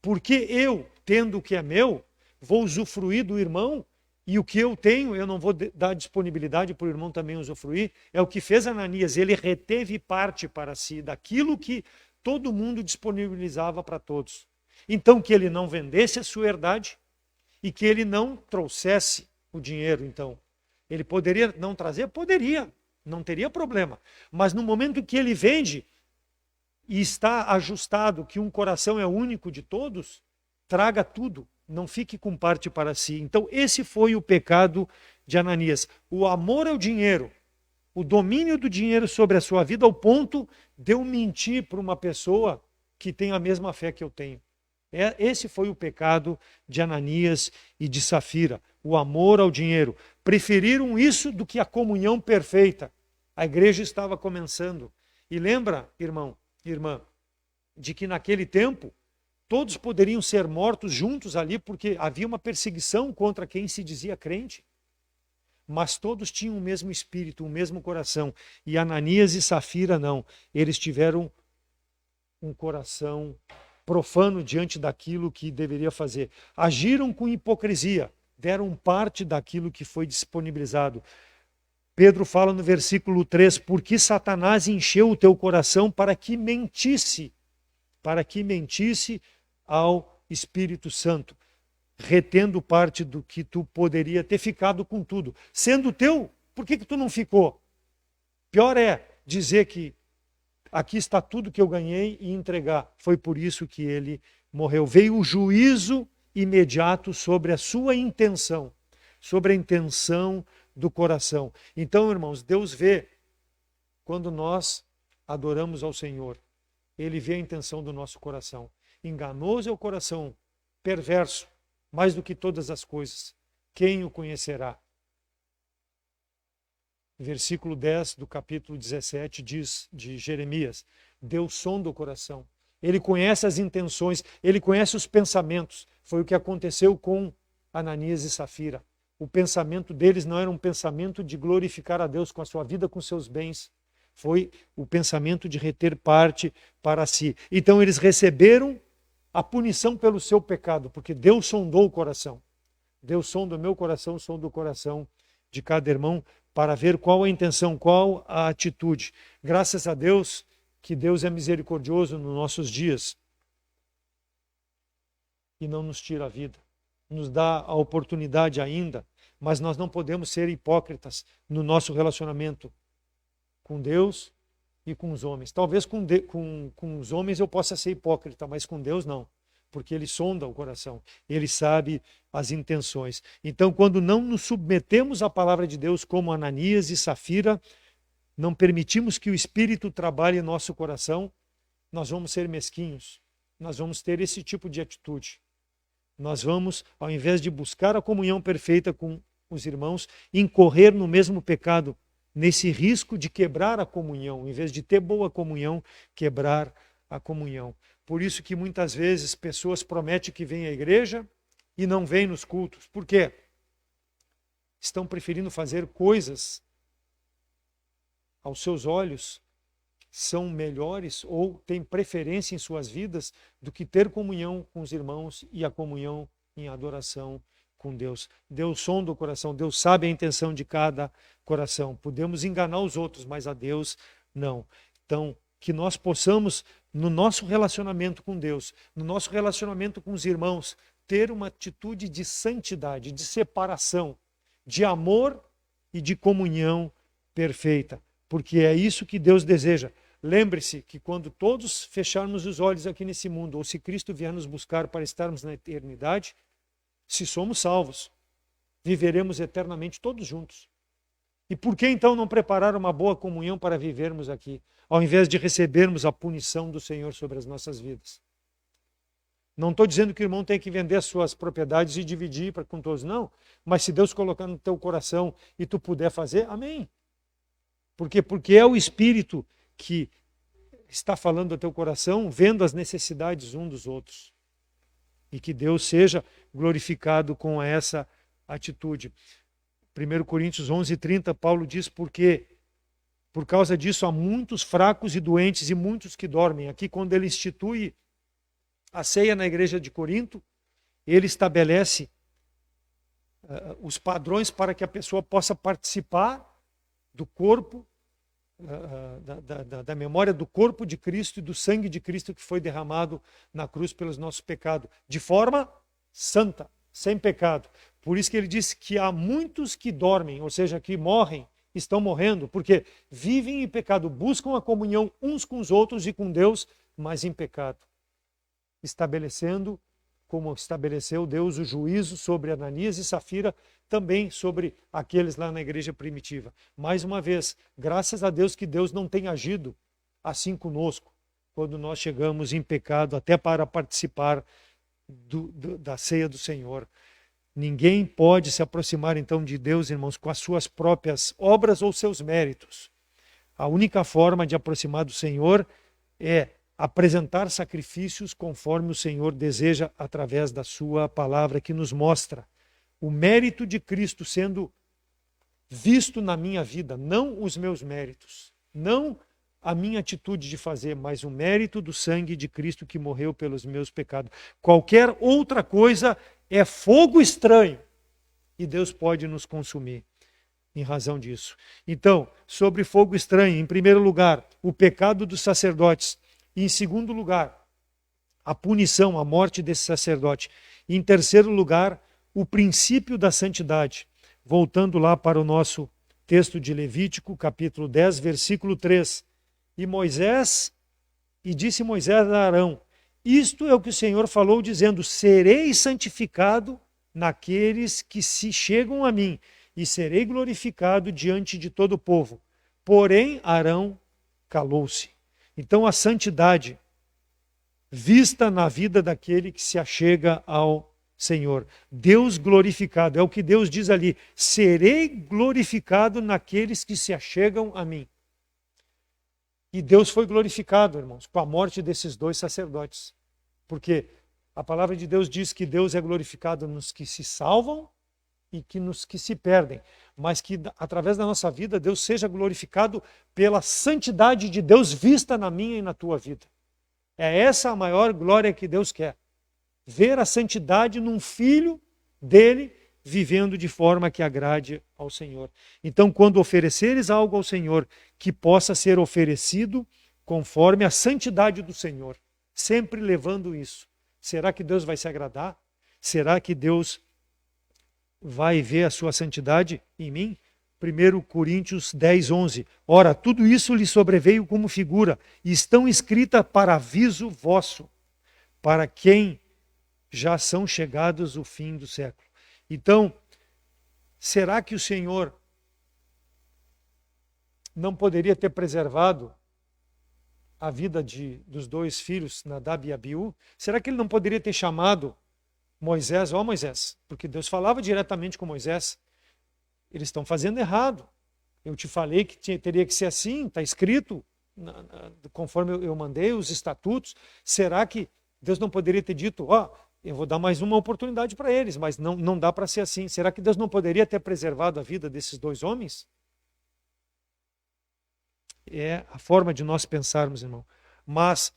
porque eu, tendo o que é meu, vou usufruir do irmão, e o que eu tenho, eu não vou dar disponibilidade para o irmão também usufruir. É o que fez Ananias, ele reteve parte para si daquilo que todo mundo disponibilizava para todos. Então que ele não vendesse a sua herdade e que ele não trouxesse o dinheiro, então. Ele poderia não trazer? Poderia, não teria problema. Mas no momento que ele vende e está ajustado que um coração é único de todos, traga tudo, não fique com parte para si. Então esse foi o pecado de Ananias. O amor ao dinheiro, o domínio do dinheiro sobre a sua vida ao ponto de eu mentir para uma pessoa que tem a mesma fé que eu tenho. Esse foi o pecado de Ananias e de Safira, o amor ao dinheiro. Preferiram isso do que a comunhão perfeita. A igreja estava começando. E lembra, irmão, irmã, de que naquele tempo todos poderiam ser mortos juntos ali, porque havia uma perseguição contra quem se dizia crente. Mas todos tinham o mesmo espírito, o mesmo coração. E Ananias e Safira não. Eles tiveram um coração profano diante daquilo que deveria fazer. Agiram com hipocrisia, deram parte daquilo que foi disponibilizado. Pedro fala no versículo 3, porque Satanás encheu o teu coração para que mentisse ao Espírito Santo, retendo parte do que tu poderia ter ficado com tudo. Sendo teu, por que tu não ficou? Pior é dizer que aqui está tudo que eu ganhei e entregar. Foi por isso que ele morreu. Veio o juízo imediato sobre a sua intenção, sobre a intenção do coração. Então, irmãos, Deus vê quando nós adoramos ao Senhor. Ele vê a intenção do nosso coração. Enganoso é o coração, perverso, mais do que todas as coisas. Quem o conhecerá? Versículo 10 do capítulo 17 diz de Jeremias: Deus sonda o coração. Ele conhece as intenções, ele conhece os pensamentos. Foi o que aconteceu com Ananias e Safira. O pensamento deles não era um pensamento de glorificar a Deus com a sua vida, com seus bens. Foi o pensamento de reter parte para si. Então eles receberam a punição pelo seu pecado, porque Deus sondou o coração. Deus sonda o meu coração, sonda o coração de cada irmão, para ver qual a intenção, qual a atitude. Graças a Deus, que Deus é misericordioso nos nossos dias e não nos tira a vida. Nos dá a oportunidade ainda, mas nós não podemos ser hipócritas no nosso relacionamento com Deus e com os homens. Talvez com os homens eu possa ser hipócrita, mas com Deus não, porque Ele sonda o coração, Ele sabe as intenções. Então, quando não nos submetemos à palavra de Deus como Ananias e Safira, não permitimos que o Espírito trabalhe em nosso coração, nós vamos ser mesquinhos, nós vamos ter esse tipo de atitude. Nós vamos, ao invés de buscar a comunhão perfeita com os irmãos, incorrer no mesmo pecado, nesse risco de quebrar a comunhão, em vez de ter boa comunhão, quebrar a comunhão. por isso que muitas vezes pessoas prometem que vêm à igreja e não vêm nos cultos. Por quê? Estão preferindo fazer coisas aos seus olhos são melhores ou têm preferência em suas vidas do que ter comunhão com os irmãos e a comunhão em adoração com Deus. Deus sonda o coração, Deus sabe a intenção de cada coração. Podemos enganar os outros, mas a Deus não. Então, que nós possamos, no nosso relacionamento com Deus, no nosso relacionamento com os irmãos, ter uma atitude de santidade, de separação, de amor e de comunhão perfeita, porque é isso que Deus deseja. Lembre-se que quando todos fecharmos os olhos aqui nesse mundo, ou se Cristo vier nos buscar para estarmos na eternidade, se somos salvos, viveremos eternamente todos juntos. E por que então não preparar uma boa comunhão para vivermos aqui, ao invés de recebermos a punição do Senhor sobre as nossas vidas? Não estou dizendo que o irmão tem que vender as suas propriedades e dividir com todos, não. Mas se Deus colocar no teu coração e tu puder fazer, amém. Por quê? Porque é o Espírito que está falando ao teu coração, vendo as necessidades uns dos outros. E que Deus seja glorificado com essa atitude. 1 Coríntios 11:30, Paulo diz, porque por causa disso há muitos fracos e doentes e muitos que dormem. Aqui, quando ele institui a ceia na igreja de Corinto, ele estabelece os padrões para que a pessoa possa participar do corpo, da memória do corpo de Cristo e do sangue de Cristo que foi derramado na cruz pelos nossos pecados, de forma santa, sem pecado. Por isso que ele diz que há muitos que dormem, ou seja, que morrem, estão morrendo, porque vivem em pecado, buscam a comunhão uns com os outros e com Deus, mas em pecado. Estabelecendo, como estabeleceu Deus, o juízo sobre Ananias e Safira, também sobre aqueles lá na igreja primitiva. Mais uma vez, graças a Deus que Deus não tem agido assim conosco, quando nós chegamos em pecado, até para participar da ceia do Senhor. Ninguém pode se aproximar então de Deus, irmãos, com as suas próprias obras ou seus méritos. A única forma de aproximar do Senhor é apresentar sacrifícios conforme o Senhor deseja através da sua palavra, que nos mostra o mérito de Cristo sendo visto na minha vida, não os meus méritos, não a minha atitude de fazer, mas o mérito do sangue de Cristo que morreu pelos meus pecados. Qualquer outra coisa é fogo estranho e Deus pode nos consumir em razão disso. Então, sobre fogo estranho, em primeiro lugar, o pecado dos sacerdotes. E em segundo lugar, a punição, a morte desse sacerdote. E em terceiro lugar, o princípio da santidade. Voltando lá para o nosso texto de Levítico, capítulo 10, versículo 3. E disse Moisés a Arão, isto é o que o Senhor falou, dizendo, serei santificado naqueles que se chegam a mim, e serei glorificado diante de todo o povo. Porém, Arão calou-se. Então, a santidade vista na vida daquele que se achega ao Senhor. Deus glorificado, é o que Deus diz ali. Serei glorificado naqueles que se achegam a mim. E Deus foi glorificado, irmãos, com a morte desses dois sacerdotes. Porque a palavra de Deus diz que Deus é glorificado nos que se salvam e que nos que se perdem. Mas que através da nossa vida Deus seja glorificado pela santidade de Deus vista na minha e na tua vida. É essa a maior glória que Deus quer. Ver a santidade num filho dele vivendo de forma que agrade ao Senhor. Então, quando ofereceres algo ao Senhor, que possa ser oferecido conforme a santidade do Senhor, sempre levando isso. Será que Deus vai se agradar? Será que Deus vai ver a sua santidade em mim? 1 Coríntios 10, 11. Ora, tudo isso lhe sobreveio como figura, e estão escritas para aviso vosso, para quem já são chegados o fim do século. Então, será que o Senhor não poderia ter preservado a vida dos dois filhos, Nadab e Abiú? Será que ele não poderia ter chamado Moisés, ó Moisés, porque Deus falava diretamente com Moisés, eles estão fazendo errado. Eu te falei que teria que ser assim, está escrito conforme eu mandei, os estatutos, será que Deus não poderia ter dito, eu vou dar mais uma oportunidade para eles, mas não dá para ser assim. Será que Deus não poderia ter preservado a vida desses dois homens? É a forma de nós pensarmos, irmão. Mas,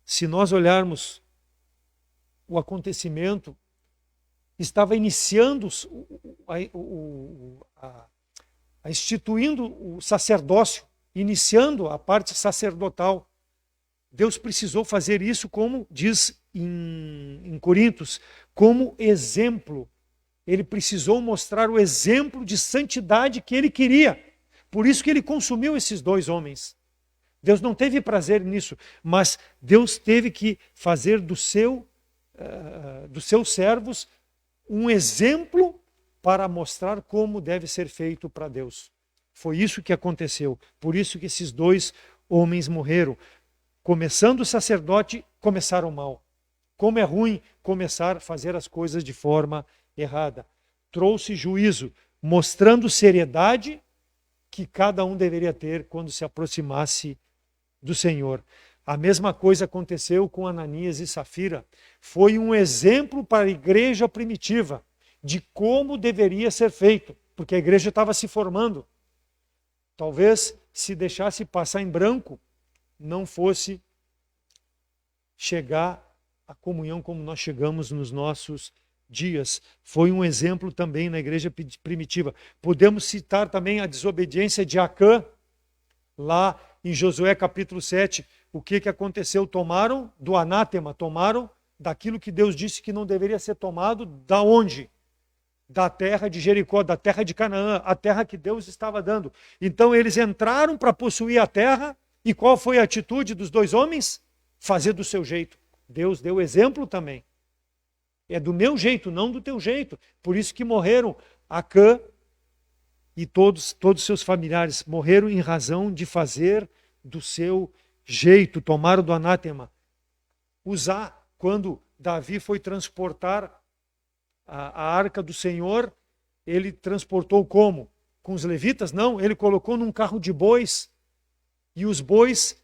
se nós olharmos o acontecimento, estava iniciando, instituindo o sacerdócio, iniciando a parte sacerdotal. Deus precisou fazer isso, como diz em Coríntios, como exemplo. Ele precisou mostrar o exemplo de santidade que ele queria. Por isso que ele consumiu esses dois homens. Deus não teve prazer nisso, mas Deus teve que fazer dos seus servos um exemplo para mostrar como deve ser feito para Deus. Foi isso que aconteceu. Por isso que esses dois homens morreram. Começando o sacerdote, começaram mal. Como é ruim começar a fazer as coisas de forma errada. Trouxe juízo, mostrando seriedade que cada um deveria ter quando se aproximasse do Senhor. A mesma coisa aconteceu com Ananias e Safira. Foi um exemplo para a igreja primitiva de como deveria ser feito, porque a igreja estava se formando. Talvez, se deixasse passar em branco, não fosse chegar à comunhão como nós chegamos nos nossos dias. Foi um exemplo também na igreja primitiva. Podemos citar também a desobediência de Acã, lá em Josué capítulo 7. O que aconteceu? Tomaram do anátema, tomaram daquilo que Deus disse que não deveria ser tomado. Da onde? Da terra de Jericó, da terra de Canaã, a terra que Deus estava dando. Então eles entraram para possuir a terra, e qual foi a atitude dos dois homens? Fazer do seu jeito. Deus deu exemplo também. É do meu jeito, não do teu jeito. Por isso que morreram Acã e todos seus familiares. Morreram em razão de fazer do seu jeito, tomaram do anátema. Uzá, quando Davi foi transportar a arca do Senhor, ele transportou como? Com os levitas? Não, ele colocou num carro de bois, e os bois,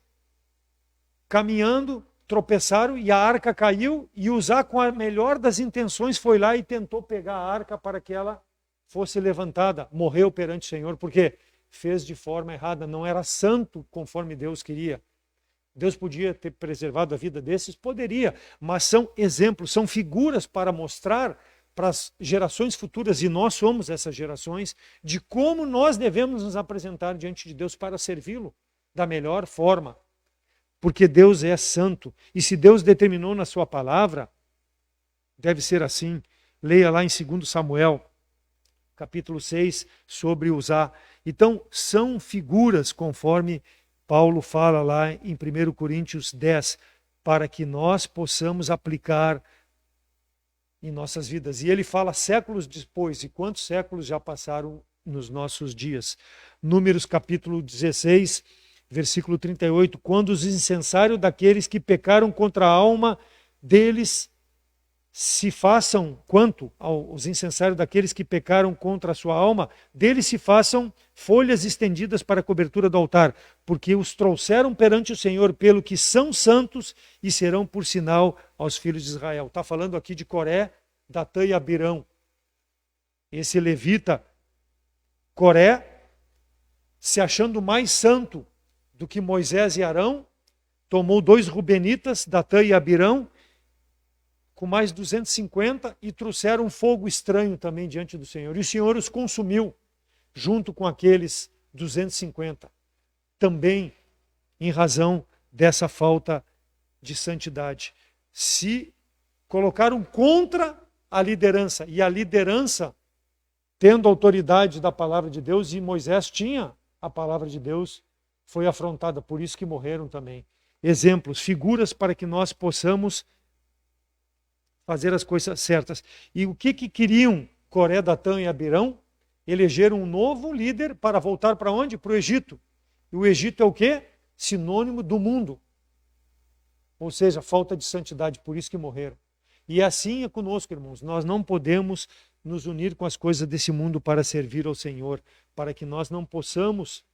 caminhando, tropeçaram e a arca caiu, e Uzá, com a melhor das intenções, foi lá e tentou pegar a arca para que ela fosse levantada. Morreu perante o Senhor, porque fez de forma errada, não era santo conforme Deus queria. Deus podia ter preservado a vida desses? Poderia, mas são exemplos, são figuras para mostrar para as gerações futuras, e nós somos essas gerações, de como nós devemos nos apresentar diante de Deus para servi-lo da melhor forma. Porque Deus é santo, e se Deus determinou na sua palavra, deve ser assim. Leia lá em 2 Samuel, capítulo 6, sobre Uzá. Então, são figuras, conforme Paulo fala lá em 1 Coríntios 10, para que nós possamos aplicar em nossas vidas. E ele fala séculos depois, e quantos séculos já passaram nos nossos dias. Números capítulo 16, versículo 38, quando os incensários daqueles que pecaram contra a alma deles se façam, quanto aos incensários daqueles que pecaram contra a sua alma, deles se façam folhas estendidas para a cobertura do altar, porque os trouxeram perante o Senhor, pelo que são santos e serão por sinal aos filhos de Israel. Está falando aqui de Coré, Datã e Abirão. Esse levita, Coré, se achando mais santo do que Moisés e Arão, tomou 2 rubenitas, Datã e Abirão, com mais 250, e trouxeram um fogo estranho também diante do Senhor. E o Senhor os consumiu, junto com aqueles 250. Também em razão dessa falta de santidade. Se colocaram contra a liderança, e a liderança, tendo autoridade da palavra de Deus, e Moisés tinha a palavra de Deus, foi afrontada, por isso que morreram também. Exemplos, figuras para que nós possamos fazer as coisas certas. E o que queriam Coré, Datã e Abirão? Elegeram um novo líder para voltar para onde? Para o Egito. E o Egito é o quê? Sinônimo do mundo. Ou seja, falta de santidade, por isso que morreram. E assim é conosco, irmãos. Nós não podemos nos unir com as coisas desse mundo para servir ao Senhor, para que nós não possamos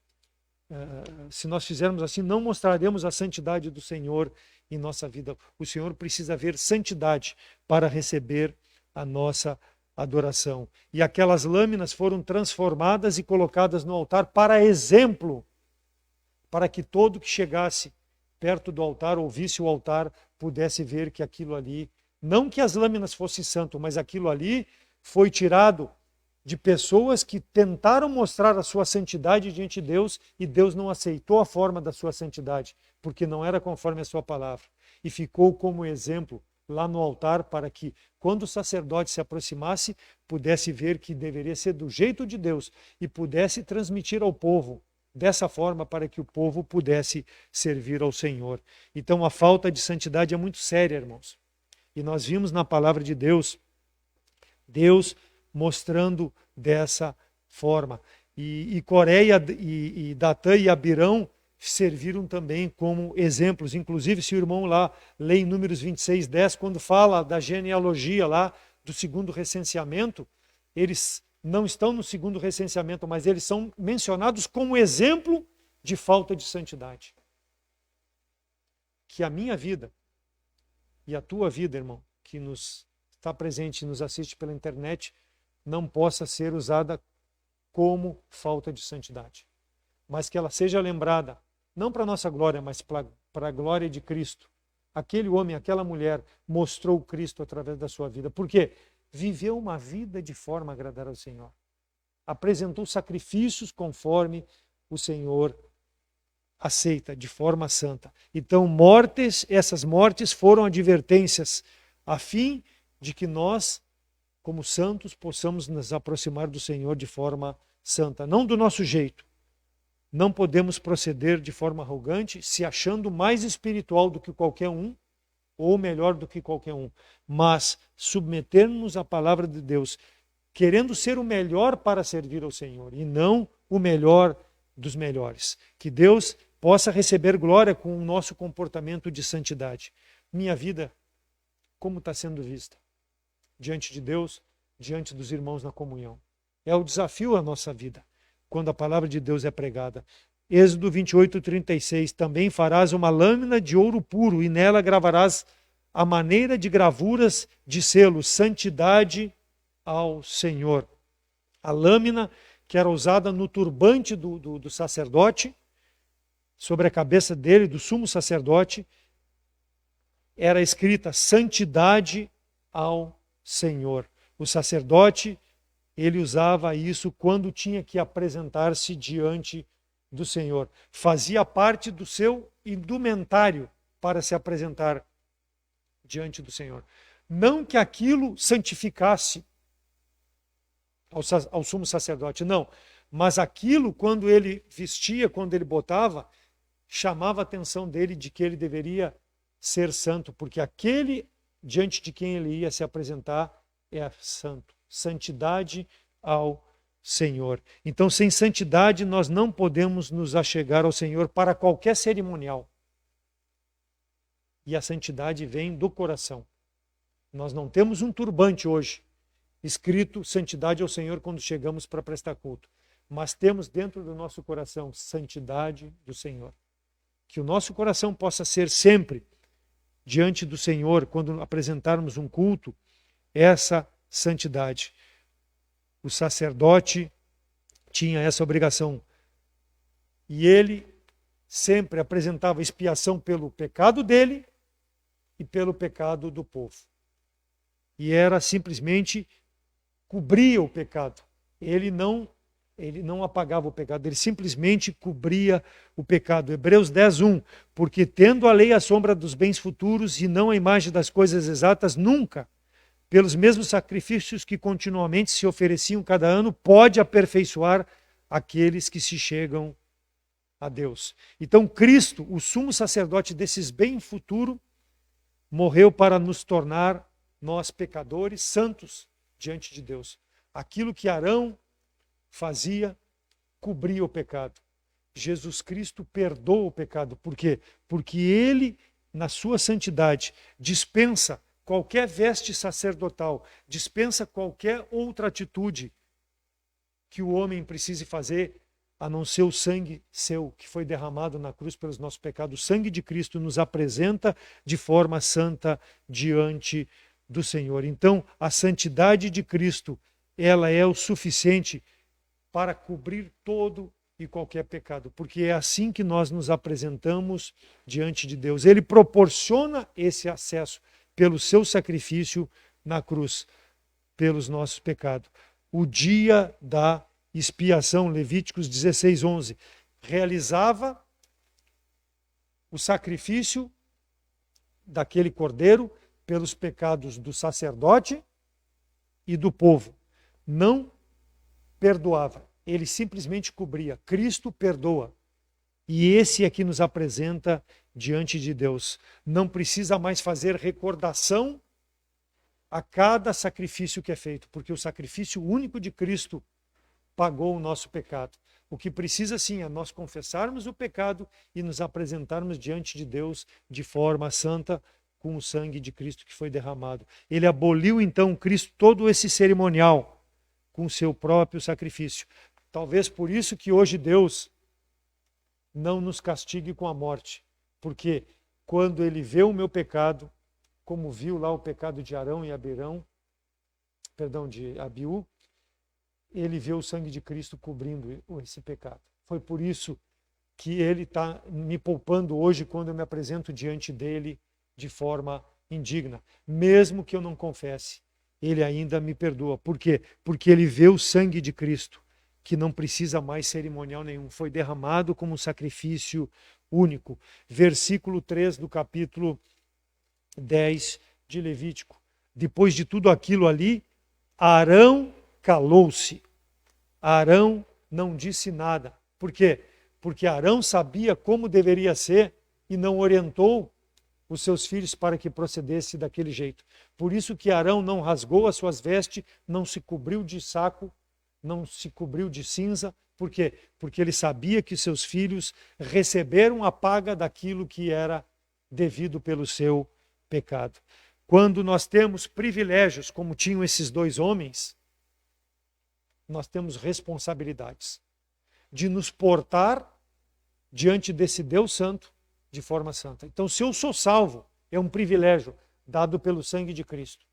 se nós fizermos assim, não mostraremos a santidade do Senhor em nossa vida. O Senhor precisa ver santidade para receber a nossa adoração. E aquelas lâminas foram transformadas e colocadas no altar para exemplo, para que todo que chegasse perto do altar, ou visse o altar, pudesse ver que aquilo ali, não que as lâminas fossem santo, mas aquilo ali foi tirado de pessoas que tentaram mostrar a sua santidade diante de Deus e Deus não aceitou a forma da sua santidade, porque não era conforme a sua palavra. E ficou como exemplo lá no altar para que, quando o sacerdote se aproximasse, pudesse ver que deveria ser do jeito de Deus e pudesse transmitir ao povo dessa forma para que o povo pudesse servir ao Senhor. Então a falta de santidade é muito séria, irmãos. E nós vimos na palavra de Deus, Deus mostrando dessa forma. E Coreia e Datã e Abirão serviram também como exemplos. Inclusive, se o irmão lá lê em Números 26:10, quando fala da genealogia lá do segundo recenseamento, eles não estão no segundo recenseamento, mas eles são mencionados como exemplo de falta de santidade. Que a minha vida e a tua vida, irmão, que nos está presente e nos assiste pela internet, não possa ser usada como falta de santidade, mas que ela seja lembrada, não para a nossa glória, mas para a glória de Cristo. Aquele homem, aquela mulher mostrou Cristo através da sua vida. Por quê? Viveu uma vida de forma a agradar ao Senhor. Apresentou sacrifícios conforme o Senhor aceita, de forma santa. Então, essas mortes foram advertências, a fim de que nós, como santos, possamos nos aproximar do Senhor de forma santa, não do nosso jeito. Não podemos proceder de forma arrogante, se achando mais espiritual do que qualquer um, ou melhor do que qualquer um, mas submetermos à palavra de Deus, querendo ser o melhor para servir ao Senhor, e não o melhor dos melhores. Que Deus possa receber glória com o nosso comportamento de santidade. Minha vida, como está sendo vista? Diante de Deus, diante dos irmãos na comunhão. É o desafio à nossa vida, quando a palavra de Deus é pregada. Êxodo 28:36, também farás uma lâmina de ouro puro e nela gravarás a maneira de gravuras de selo, santidade ao Senhor. A lâmina que era usada no turbante do sacerdote, sobre a cabeça dele, do sumo sacerdote, era escrita santidade ao Senhor. O sacerdote, ele usava isso quando tinha que apresentar-se diante do Senhor. Fazia parte do seu indumentário para se apresentar diante do Senhor. Não que aquilo santificasse ao sumo sacerdote, não. Mas aquilo, quando ele vestia, quando ele botava, chamava a atenção dele de que ele deveria ser santo, porque aquele diante de quem ele ia se apresentar é santo. Santidade ao Senhor. Então, sem santidade, nós não podemos nos achegar ao Senhor para qualquer cerimonial. E a santidade vem do coração. Nós não temos um turbante hoje escrito santidade ao Senhor quando chegamos para prestar culto, mas temos dentro do nosso coração santidade do Senhor. Que o nosso coração possa ser sempre diante do Senhor, quando apresentarmos um culto, essa santidade. O sacerdote tinha essa obrigação. E ele sempre apresentava expiação pelo pecado dele e pelo pecado do povo. E era simplesmente cobria o pecado. Ele não apagava o pecado, ele simplesmente cobria o pecado. Hebreus 10:1, porque tendo a lei a sombra dos bens futuros e não a imagem das coisas exatas, nunca, pelos mesmos sacrifícios que continuamente se ofereciam cada ano, pode aperfeiçoar aqueles que se chegam a Deus. Então Cristo, o sumo sacerdote desses bens futuros, morreu para nos tornar nós pecadores santos diante de Deus. Aquilo que Arão fazia, cobria o pecado. Jesus Cristo perdoa o pecado. Por quê? Porque ele, na sua santidade, dispensa qualquer veste sacerdotal, dispensa qualquer outra atitude que o homem precise fazer a não ser o sangue seu, que foi derramado na cruz pelos nossos pecados. O sangue de Cristo nos apresenta de forma santa diante do Senhor. Então, a santidade de Cristo, ela é o suficiente para cobrir todo e qualquer pecado, porque é assim que nós nos apresentamos diante de Deus. Ele proporciona esse acesso pelo seu sacrifício na cruz, pelos nossos pecados. O dia da expiação, Levíticos 16:11, realizava o sacrifício daquele cordeiro pelos pecados do sacerdote e do povo. Não perdoava, ele simplesmente cobria. Cristo perdoa. E esse é que nos apresenta diante de Deus. Não precisa mais fazer recordação a cada sacrifício que é feito, porque o sacrifício único de Cristo pagou o nosso pecado. O que precisa sim é nós confessarmos o pecado e nos apresentarmos diante de Deus de forma santa com o sangue de Cristo que foi derramado. Ele aboliu então, Cristo, todo esse cerimonial com o seu próprio sacrifício. Talvez por isso que hoje Deus não nos castigue com a morte, porque quando ele vê o meu pecado, como viu lá o pecado de Arão e de Abiú, ele vê o sangue de Cristo cobrindo esse pecado. Foi por isso que ele está me poupando hoje quando eu me apresento diante dele de forma indigna. Mesmo que eu não confesse, ele ainda me perdoa. Por quê? Porque ele vê o sangue de Cristo, que não precisa mais cerimonial nenhum. Foi derramado como um sacrifício único. Versículo 3 do capítulo 10 de Levítico. Depois de tudo aquilo ali, Arão calou-se. Arão não disse nada. Por quê? Porque Arão sabia como deveria ser e não orientou os seus filhos para que procedesse daquele jeito. Por isso que Arão não rasgou as suas vestes, não se cobriu de saco, não se cobriu de cinza. Por quê? Porque ele sabia que seus filhos receberam a paga daquilo que era devido pelo seu pecado. Quando nós temos privilégios, como tinham esses dois homens, nós temos responsabilidades de nos portar diante desse Deus Santo de forma santa. Então, se eu sou salvo, é um privilégio dado pelo sangue de Cristo.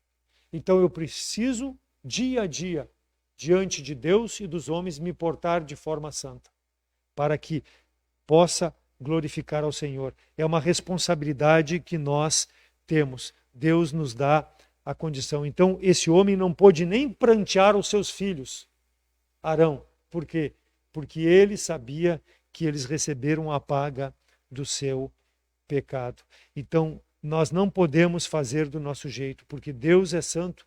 Então, eu preciso, dia a dia, diante de Deus e dos homens, me portar de forma santa, para que possa glorificar ao Senhor. É uma responsabilidade que nós temos. Deus nos dá a condição. Então, esse homem não pôde nem prantear os seus filhos, Arão. Por quê? Porque ele sabia que eles receberam a paga do seu pecado. Então, nós não podemos fazer do nosso jeito, porque Deus é santo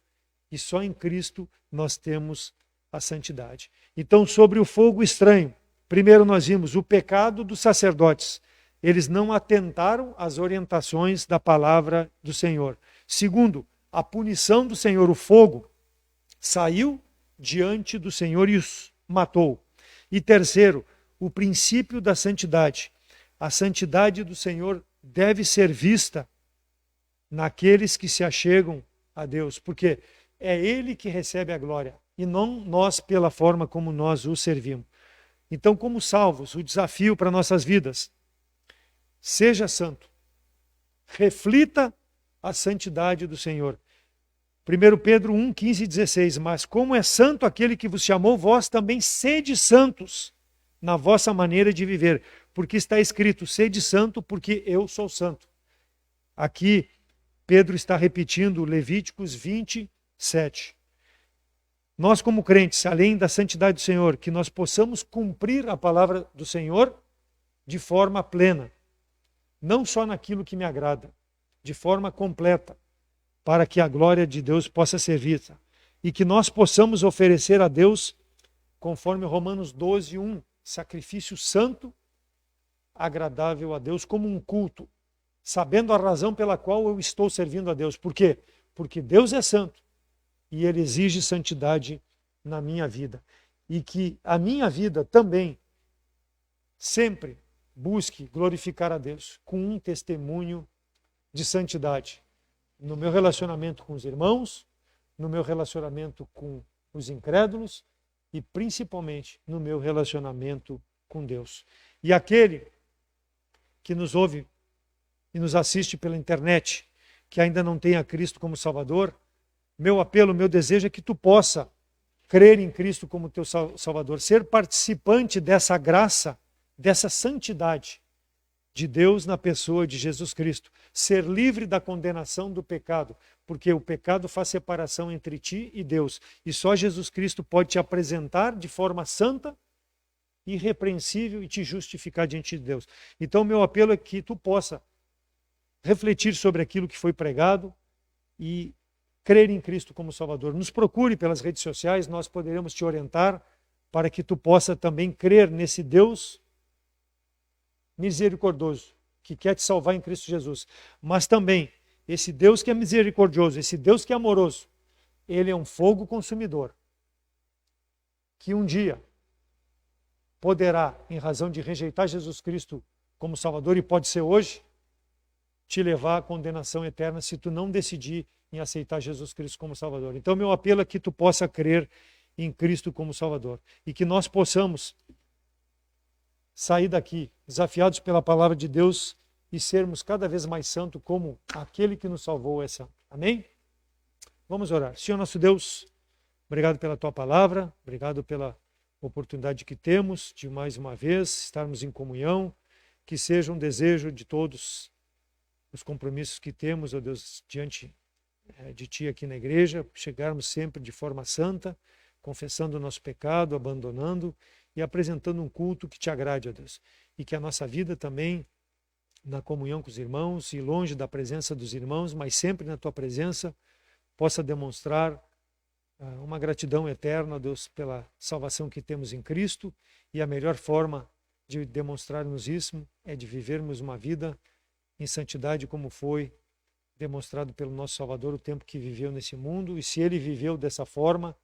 e só em Cristo nós temos a santidade. Então, sobre o fogo estranho, primeiro nós vimos o pecado dos sacerdotes. Eles não atentaram às orientações da palavra do Senhor. Segundo, a punição do Senhor, o fogo, saiu diante do Senhor e os matou. E terceiro, o princípio da santidade. A santidade do Senhor deve ser vista naqueles que se achegam a Deus, porque é Ele que recebe a glória e não nós pela forma como nós o servimos. Então, como salvos, o desafio para nossas vidas: seja santo, reflita a santidade do Senhor. 1 Pedro 1, 15 e 16, mas como é santo aquele que vos chamou, vós também sede santos na vossa maneira de viver, porque está escrito, sede santo porque eu sou santo. Aqui Pedro está repetindo Levíticos 27. Nós como crentes, além da santidade do Senhor, que nós possamos cumprir a palavra do Senhor de forma plena, não só naquilo que me agrada, de forma completa, para que a glória de Deus possa ser vista. E que nós possamos oferecer a Deus, conforme Romanos 12, 1, sacrifício santo, agradável a Deus, como um culto, sabendo a razão pela qual eu estou servindo a Deus. Por quê? Porque Deus é santo e Ele exige santidade na minha vida. E que a minha vida também sempre busque glorificar a Deus com um testemunho de santidade. No meu relacionamento com os irmãos, no meu relacionamento com os incrédulos e principalmente no meu relacionamento com Deus. E aquele que nos ouve e nos assiste pela internet, que ainda não tem a Cristo como Salvador, meu apelo, meu desejo é que tu possa crer em Cristo como teu Salvador, ser participante dessa graça, dessa santidade de Deus na pessoa de Jesus Cristo, ser livre da condenação do pecado, porque o pecado faz separação entre ti e Deus, e só Jesus Cristo pode te apresentar de forma santa, irrepreensível e te justificar diante de Deus. Então, meu apelo é que tu possa refletir sobre aquilo que foi pregado e crer em Cristo como Salvador. Nos procure pelas redes sociais, nós poderemos te orientar para que tu possa também crer nesse Deus misericordioso, que quer te salvar em Cristo Jesus. Mas também, esse Deus que é misericordioso, esse Deus que é amoroso, ele é um fogo consumidor, que um dia poderá, em razão de rejeitar Jesus Cristo como Salvador, e pode ser hoje, te levar à condenação eterna se tu não decidir em aceitar Jesus Cristo como Salvador. Então, meu apelo é que tu possa crer em Cristo como Salvador e que nós possamos sair daqui desafiados pela palavra de Deus e sermos cada vez mais santos como aquele que nos salvou é santo. Amém? Vamos orar. Senhor nosso Deus, obrigado pela tua palavra, obrigado pela oportunidade que temos de mais uma vez estarmos em comunhão, que seja um desejo de todos os compromissos que temos, ó Deus, diante de Ti aqui na igreja, chegarmos sempre de forma santa, confessando o nosso pecado, abandonando e apresentando um culto que Te agrade, ó Deus. E que a nossa vida também, na comunhão com os irmãos e longe da presença dos irmãos, mas sempre na Tua presença, possa demonstrar uma gratidão eterna, ó Deus, pela salvação que temos em Cristo. E a melhor forma de demonstrarmos isso é de vivermos uma vida em santidade como foi demonstrado pelo nosso Salvador o tempo que viveu nesse mundo. E se Ele viveu dessa forma,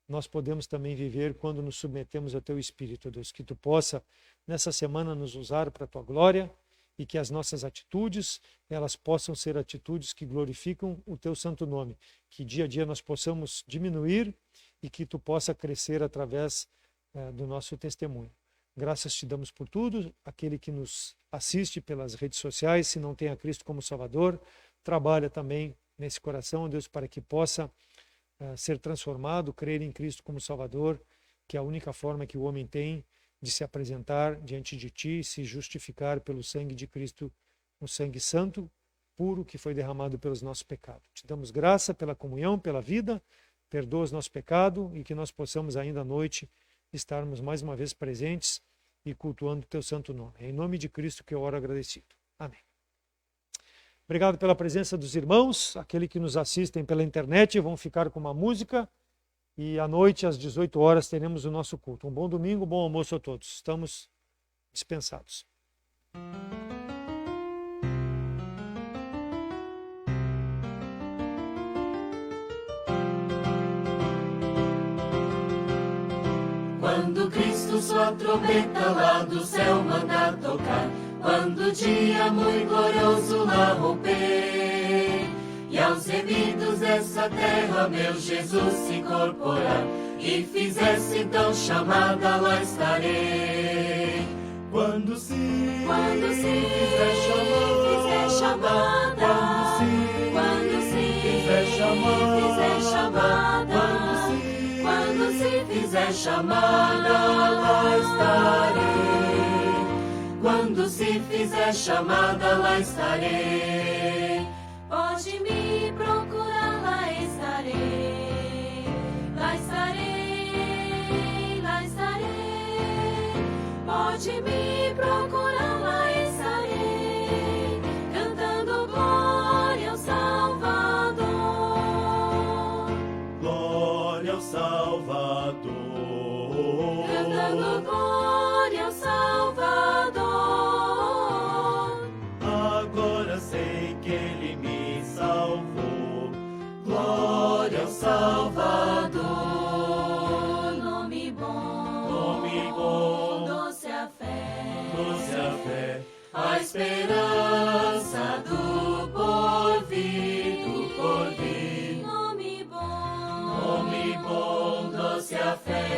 nós podemos também viver quando nos submetemos ao Teu Espírito, Deus. Que Tu possa, nessa semana, nos usar para a Tua glória e que as nossas atitudes, elas possam ser atitudes que glorificam o Teu santo nome. Que dia a dia nós possamos diminuir e que Tu possa crescer através do nosso testemunho. Graças te damos por tudo. Aquele que nos assiste pelas redes sociais, se não tem a Cristo como Salvador, trabalha também nesse coração, Deus, para que possa ser transformado, crer em Cristo como Salvador, que é a única forma que o homem tem de se apresentar diante de Ti, se justificar pelo sangue de Cristo, um sangue santo, puro, que foi derramado pelos nossos pecados. Te damos graça pela comunhão, pela vida, perdoa os nossos pecados e que nós possamos ainda à noite estarmos mais uma vez presentes e cultuando o Teu santo nome. É em nome de Cristo que eu oro agradecido. Amém. Obrigado pela presença dos irmãos, aqueles que nos assistem pela internet vão ficar com uma música e à noite às 18 horas teremos o nosso culto. Um bom domingo, bom almoço a todos. Estamos dispensados. Quando Cristo sua trombeta lá do céu manda tocar, quando o dia muito glorioso lá romper, e aos remidos dessa terra meu Jesus se incorporar, e fizesse então chamada, lá estarei. Quando se fizer chamada, quando se fizer chamada, quando se fizer chamada, lá estarei. Quando se fizer chamada, lá estarei. Pode me procurar, lá estarei. Lá estarei, lá estarei. Pode me procurar, lá estarei. Cantando glória ao Salvador. Glória ao Salvador. Cantando glória ao Salvador. Agora sei que Ele me salvou. Glória ao Salvador. Nome bom, doce a fé, a esperança do porvir, Nome bom, doce a fé.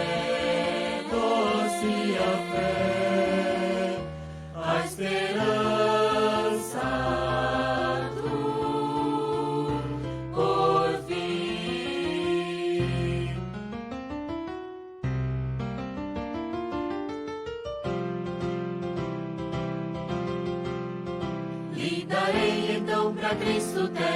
então pra Cristo te